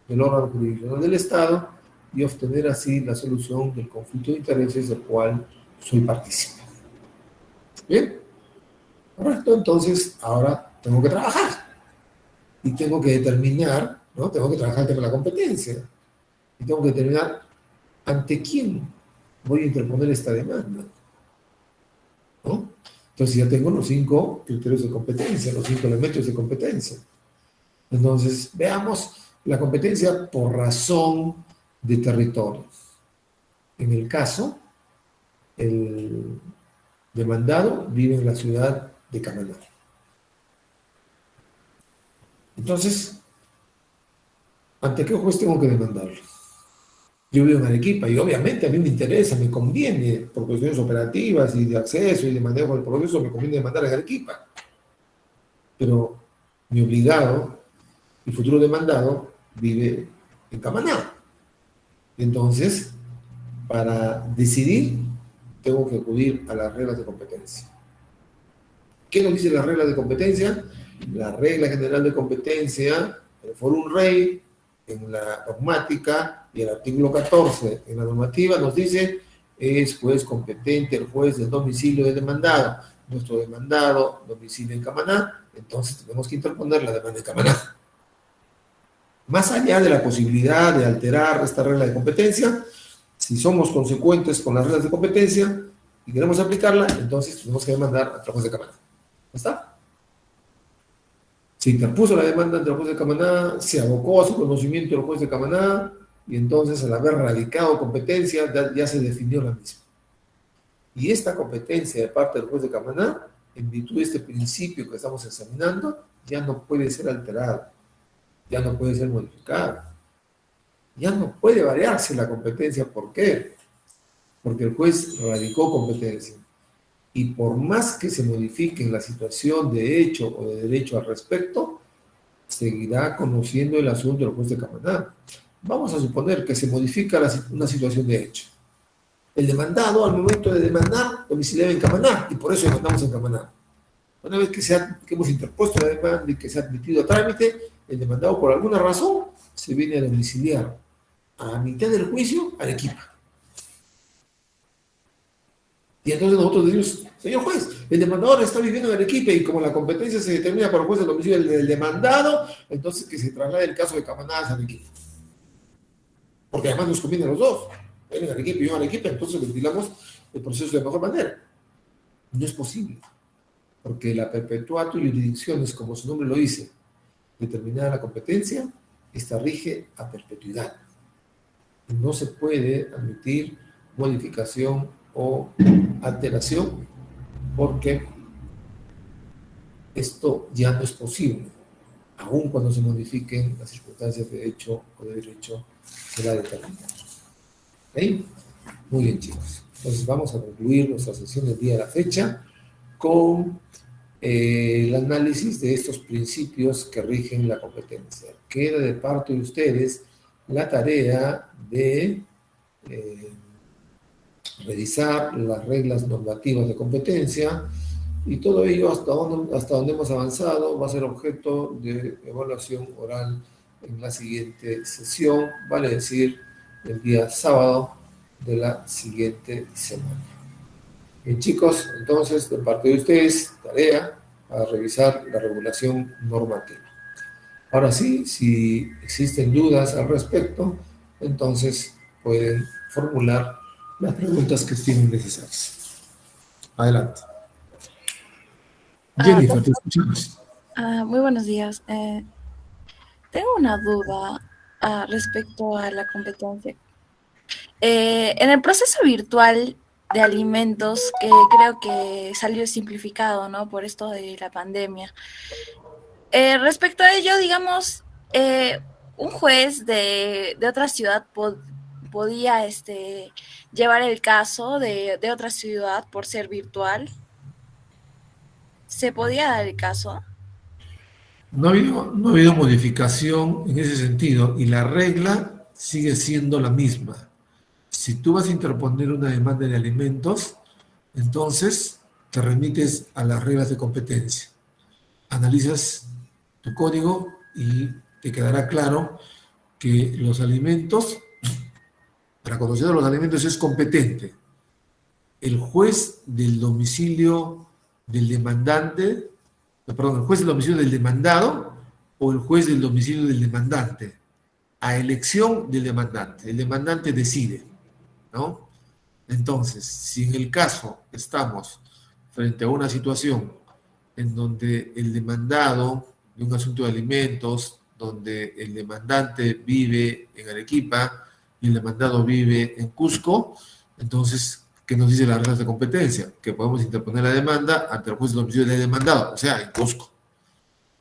del órgano jurisdiccional del Estado y obtener así la solución del conflicto de intereses del cual soy partícipe. Bien, correcto. Entonces, ahora tengo que trabajar y tengo que determinar, ¿no? Tengo que trabajar el tema de la competencia y tengo que determinar ante quién voy a interponer esta demanda, ¿no? Entonces ya tengo los 5 criterios de competencia, los 5 elementos de competencia. Entonces, veamos la competencia por razón de territorio. En el caso, el demandado vive en la ciudad de Camaná. Entonces, ¿ante qué juez tengo que demandarlo? Yo vivo en Arequipa y obviamente a mí me interesa, me conviene, por cuestiones operativas y de acceso y de manejo del proceso, me conviene demandar en Arequipa. Pero mi obligado y futuro demandado vive en Camaná. Entonces, para decidir, tengo que acudir a las reglas de competencia. ¿Qué nos dice las reglas de competencia? la regla general de competencia, el Fórum Rey, en la dogmática, y el artículo 14 en la normativa nos dice, es juez competente el juez del domicilio del demandado. Nuestro demandado domicilio en Camaná, entonces tenemos que interponer la demanda en Camaná. Más allá de la posibilidad de alterar esta regla de competencia, si somos consecuentes con las reglas de competencia y queremos aplicarla, entonces tenemos que demandar al juez de Camaná. ¿Ya está? Se interpuso la demanda ante el juez de Camaná, se abocó a su conocimiento el juez de Camaná, y entonces al haber radicado competencia ya se definió la misma. Y esta competencia de parte del juez de Camaná, en virtud de este principio que estamos examinando, ya no puede ser alterada, ya no puede ser modificada, ya no puede variarse la competencia. ¿Por qué? Porque el juez radicó competencia. Y por más que se modifique la situación de hecho o de derecho al respecto, seguirá conociendo el asunto del juez de Camaná. Vamos a suponer que se modifica una situación de hecho. El demandado, al momento de demandar, domiciliaba en Camaná, y por eso demandamos en Camaná. Una vez que hemos interpuesto la demanda y que se ha admitido a trámite, el demandado, por alguna razón, se viene a domiciliar a mitad del juicio a Arequipa. Y entonces nosotros decimos, señor juez, el demandador está viviendo en Arequipa y como la competencia se determina por el juez del domicilio del demandado, entonces que se traslade el caso de Camaná a Arequipa. Porque además nos conviene a los dos. Él en Arequipa y yo en Arequipa, entonces ventilamos el proceso de mejor manera. No es posible. Porque la perpetuato jurisdicciones, como su nombre lo dice, determinada la competencia, esta rige a perpetuidad. No se puede admitir modificación o alteración porque esto ya no es posible, aun cuando se modifiquen las circunstancias de hecho o de derecho de la determinación. ¿Okay? Muy bien, chicos. Entonces vamos a concluir nuestra sesión del día de la fecha con el análisis de estos principios que rigen la competencia. Queda de parte de ustedes la tarea de revisar las reglas normativas de competencia y todo ello hasta donde hemos avanzado va a ser objeto de evaluación oral en la siguiente sesión, vale decir, el día sábado de la siguiente semana. Bien, chicos, entonces, de parte de ustedes, tarea a revisar la regulación normativa. Ahora sí, si existen dudas al respecto, entonces pueden formular las preguntas que estimen necesarias. Adelante. Jennifer, te escuchamos. Muy buenos días. Tengo una duda respecto a la competencia. En el proceso virtual de alimentos, que creo que salió simplificado, ¿no? Por esto de la pandemia. Respecto a ello, digamos, un juez de otra ciudad podía llevar el caso de otra ciudad por ser virtual. ¿Se podía dar el caso? No ha habido modificación en ese sentido y la regla sigue siendo la misma. Si tú vas a interponer una demanda de alimentos, entonces te remites a las reglas de competencia. Analizas tu código y te quedará claro que los alimentos, para conocer los alimentos es competente. El juez del domicilio del demandante, perdón, el juez del domicilio del demandado o el juez del domicilio del demandante, a elección del demandante. El demandante decide, ¿no? Entonces, si en el caso estamos frente a una situación en donde el demandado de un asunto de alimentos, donde el demandante vive en Arequipa y el demandado vive en Cusco, entonces, ¿qué nos dice las reglas de competencia? Que podemos interponer la demanda ante el juez del domicilio del demandado, o sea, en Cusco.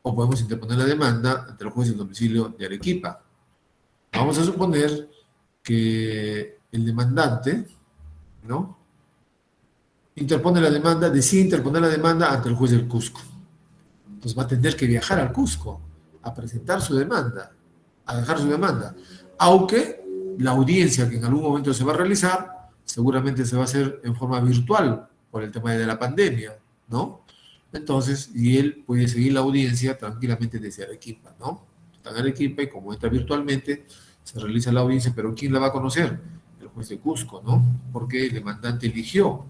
O podemos interponer la demanda ante el juez del domicilio de Arequipa. Vamos a suponer que el demandante, ¿no?, interpone la demanda, decide interponer la demanda ante el juez del Cusco. Entonces va a tener que viajar al Cusco a presentar su demanda, a dejar su demanda. Aunque la audiencia que en algún momento se va a realizar seguramente se va a hacer en forma virtual por el tema de la pandemia, ¿no? Entonces, y él puede seguir la audiencia tranquilamente desde Arequipa, ¿no? Está en Arequipa y como entra virtualmente, se realiza la audiencia, pero ¿quién la va a conocer? El juez de Cusco, ¿no? Porque el demandante eligió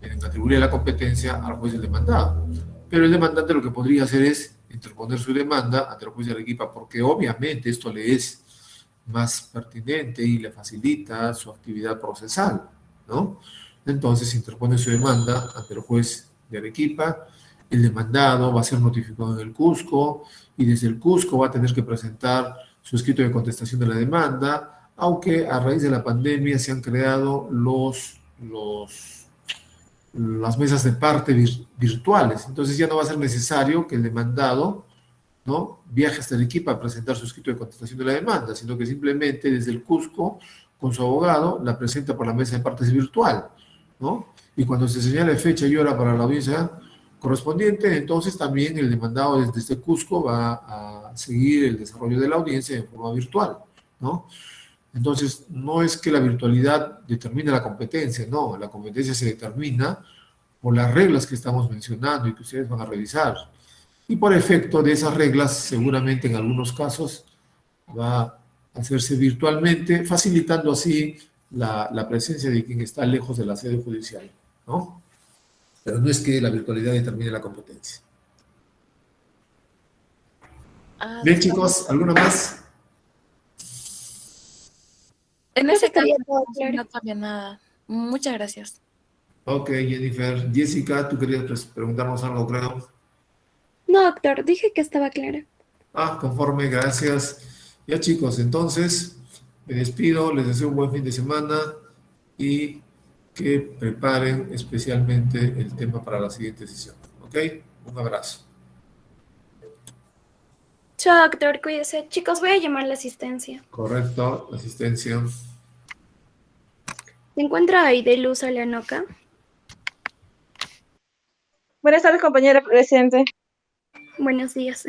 en atribuirle la competencia al juez del demandado. Pero el demandante lo que podría hacer es interponer su demanda ante el juez de Arequipa, porque obviamente esto le es más pertinente y le facilita su actividad procesal, ¿no? Entonces interpone su demanda ante el juez de Arequipa, el demandado va a ser notificado en el Cusco y desde el Cusco va a tener que presentar su escrito de contestación de la demanda, aunque a raíz de la pandemia se han creado las mesas de parte virtuales, entonces ya no va a ser necesario que el demandado, ¿no?, viaje hasta Arequipa a presentar su escrito de contestación de la demanda, sino que simplemente desde el Cusco, con su abogado, la presenta por la mesa de partes virtual, ¿no? Y cuando se señale fecha y hora para la audiencia correspondiente, entonces también el demandado desde Cusco va a seguir el desarrollo de la audiencia en forma virtual, ¿no? Entonces, no es que la virtualidad determine la competencia, no, la competencia se determina por las reglas que estamos mencionando y que ustedes van a revisar. Y por efecto de esas reglas, seguramente en algunos casos va a hacerse virtualmente, facilitando así la presencia de quien está lejos de la sede judicial, ¿no? Pero no es que la virtualidad determine la competencia. Bien, chicos, ¿alguna más? En Creo que ese caso, estaría todo claro. no cambia nada. Muchas gracias. Ok, Jennifer. Jessica, tú querías preguntarnos algo, creo. No, doctor, dije que estaba claro. Ah, conforme, gracias. Ya, chicos, entonces me despido, les deseo un buen fin de semana y que preparen especialmente el tema para la siguiente sesión. ¿Ok? Un abrazo. Chao, doctor, cuídese. Chicos, voy a llamar a la asistencia. Correcto, asistencia. ¿Se encuentra ahí de Luz Alenoca? Buenas tardes, compañera presente. Buenos días.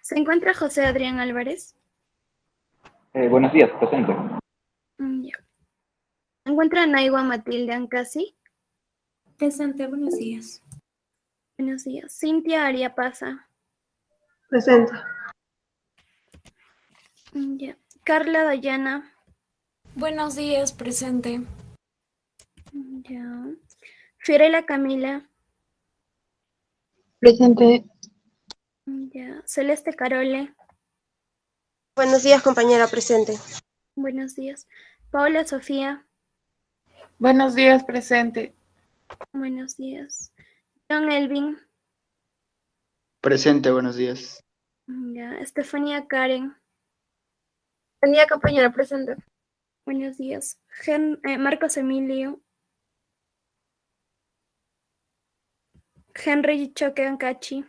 ¿Se encuentra José Adrián Álvarez? Buenos días, presente. Ya. ¿Se encuentra Naiwa Matilde Ancasi? Presente, buenos días. Buenos días. Cintia Ariapaza. Presente. Ya. Carla Dayana. Buenos días, presente. Ya. Fiorella Camila. Presente. Ya. Celeste Carole. Buenos días, compañera presente. Buenos días. Paola Sofía. Buenos días, presente. Buenos días. John Elvin. Presente, buenos días. Ya. Estefanía Karen. Buen día, compañera presente. Buenos días. Marcos Emilio. Henry Choque Ancachi.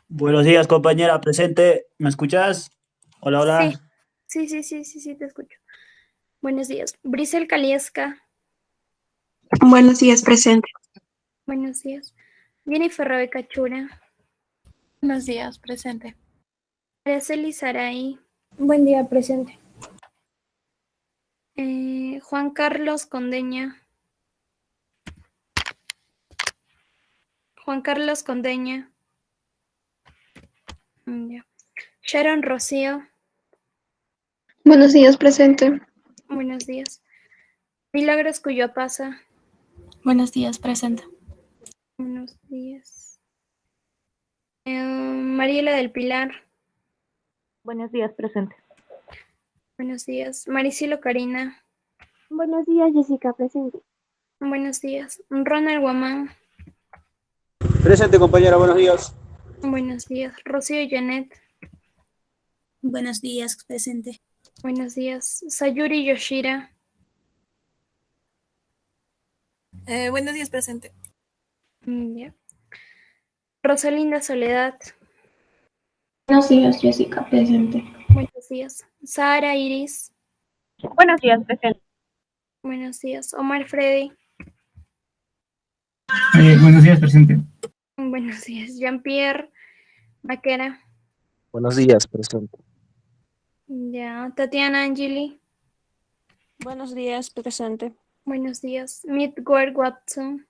Buenos días, compañera presente. ¿Me escuchas? Hola, hola. Sí, te escucho. Buenos días. Brisel Caliesca. Buenos días, presente. Buenos días. Jennifer Rebeca Chura. Buenos días, presente. Araceli Saray. Buen día, presente. Juan Carlos Condeña. Juan Carlos Condeña. Ya. Sharon Rocío. Buenos días, presente. Buenos días. Milagros Cuyopasa. Buenos días, presente. Buenos días. Mariela del Pilar. Buenos días, presente. Buenos días. Maricilo Karina. Buenos días, Jessica, presente. Buenos días. Ronald Guamán. Presente, compañera, buenos días. Buenos días. Rocío Janet. Buenos días, presente. Buenos días. Sayuri Yoshira. Buenos días, presente. Ya. Rosalinda Soledad. Buenos días, Jessica, presente. Buenos días. Sara Iris. Buenos días, presente. Buenos días. Omar Freddy. Buenos días, presente. Buenos días. Jean-Pierre Vaquera. Buenos días, presente. Ya. Tatiana Angeli. Buenos días, presente. Buenos días. Midward Watson.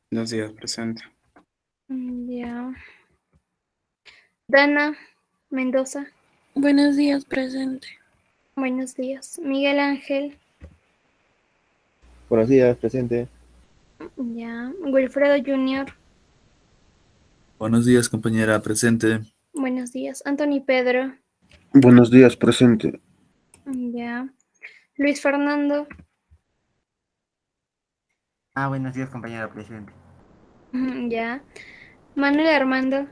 Buenos días, presente. Ya. Dana Mendoza. Buenos días, presente. Buenos días. Miguel Ángel. Buenos días, presente. Ya. Wilfredo Junior. Buenos días, compañera, presente. Buenos días. Anthony Pedro. Buenos días, presente. Ya. Luis Fernando. Buenos días, compañera presente. Ya. Manuel Armando.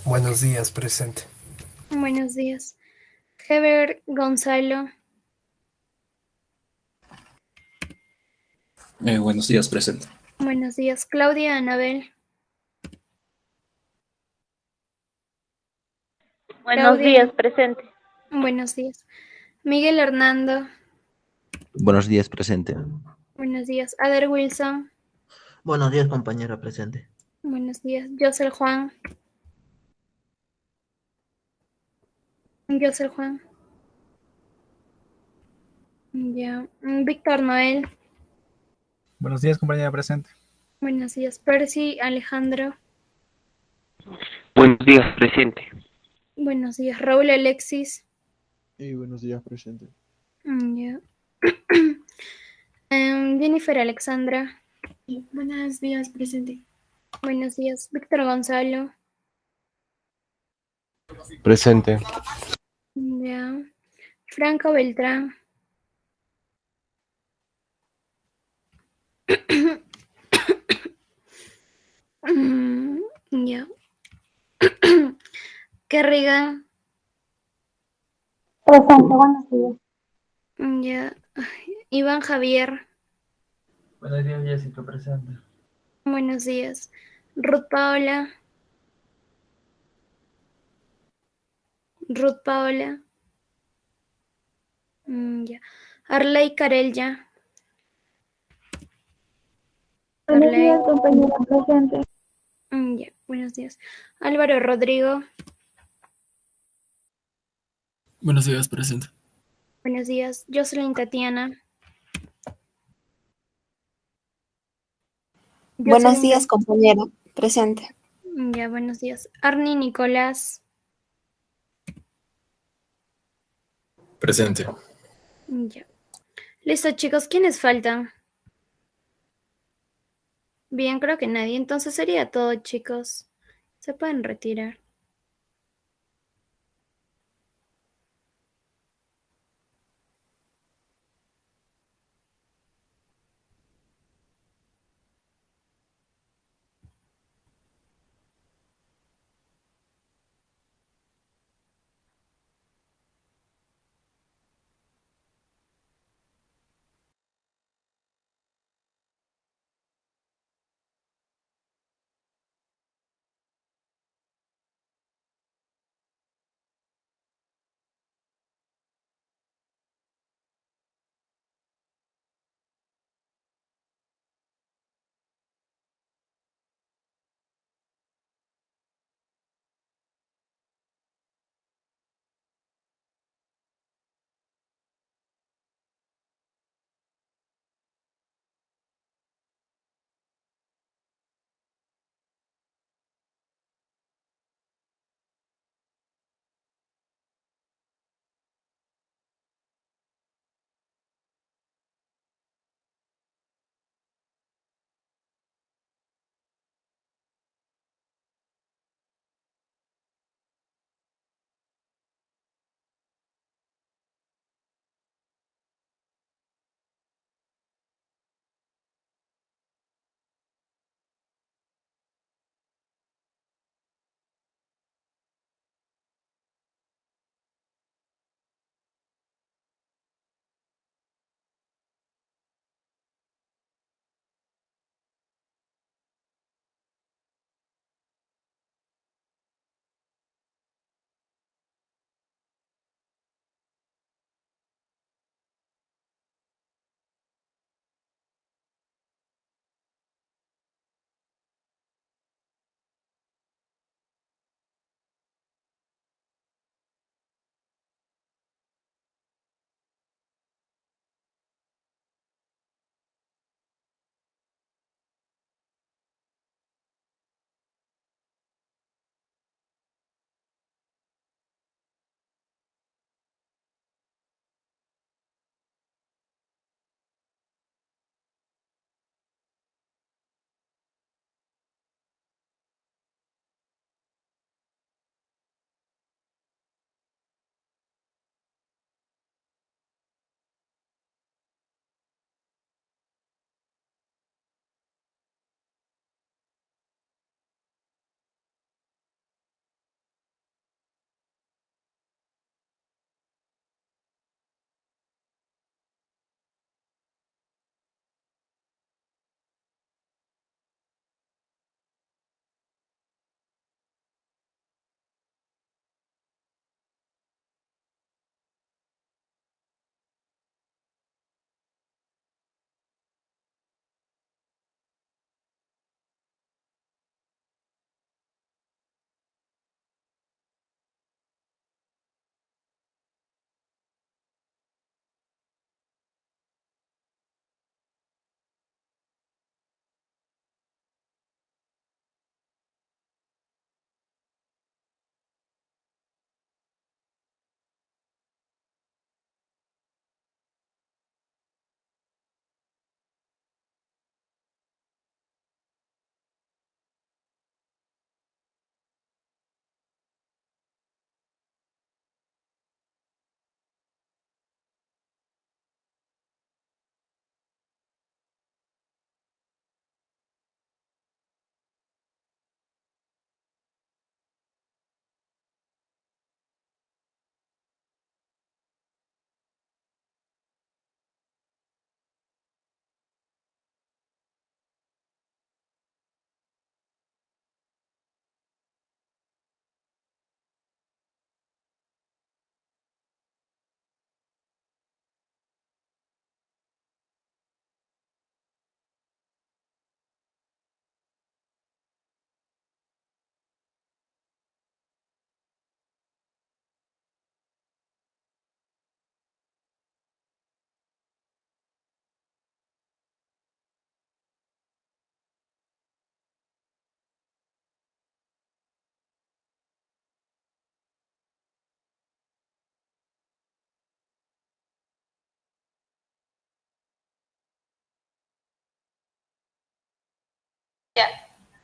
Buenos días, presente. Buenos días. Heber Gonzalo. Buenos días, presente. Buenos días. Claudia Anabel. Buenos días, presente. Buenos días. Miguel Hernando. Buenos días, presente. Buenos días. Ader Wilson. Buenos días, compañera presente. Buenos días. Josel Juan. Josel Juan. Ya. Víctor Noel. Buenos días, compañera presente. Buenos días. Percy Alejandro. Buenos días, presente. Buenos días. Raúl Alexis. Buenos días, presente. Ya. Jennifer Alexandra. Buenos días, presente. Buenos días. Víctor Gonzalo. Presente. Ya. Franco Beltrán. Ya. Kerrigan. Presente, buenos días. Ya. Iván Javier. Buenos días, Jessica presente. Buenos días. Ruth Paola. Ruth Paola. Ya. Arley Carella. Buenos Arley. días, compañera presente. Ya. Buenos días. Álvaro Rodrigo. Buenos días, presente. Buenos días. Jocelyn Tatiana. Buenos Jocelyn días, compañero. Presente. Ya, buenos días. Arnie Nicolás. Presente. Ya. Listo, chicos. ¿Quiénes faltan? Bien, creo que nadie. Entonces sería todo, chicos. Se pueden retirar.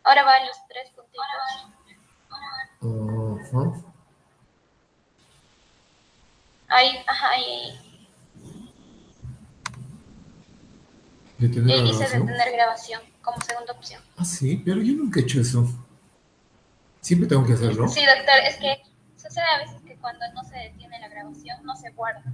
Ahora van los 3 puntitos. Ajá. Ahí, ajá, ahí. ¿Detener Y la dice grabación? detener grabación como segunda opción. Ah, sí, pero yo nunca he hecho eso. Siempre tengo que hacerlo. Sí, doctor, es que sucede a veces que cuando no se detiene la grabación no se guarda.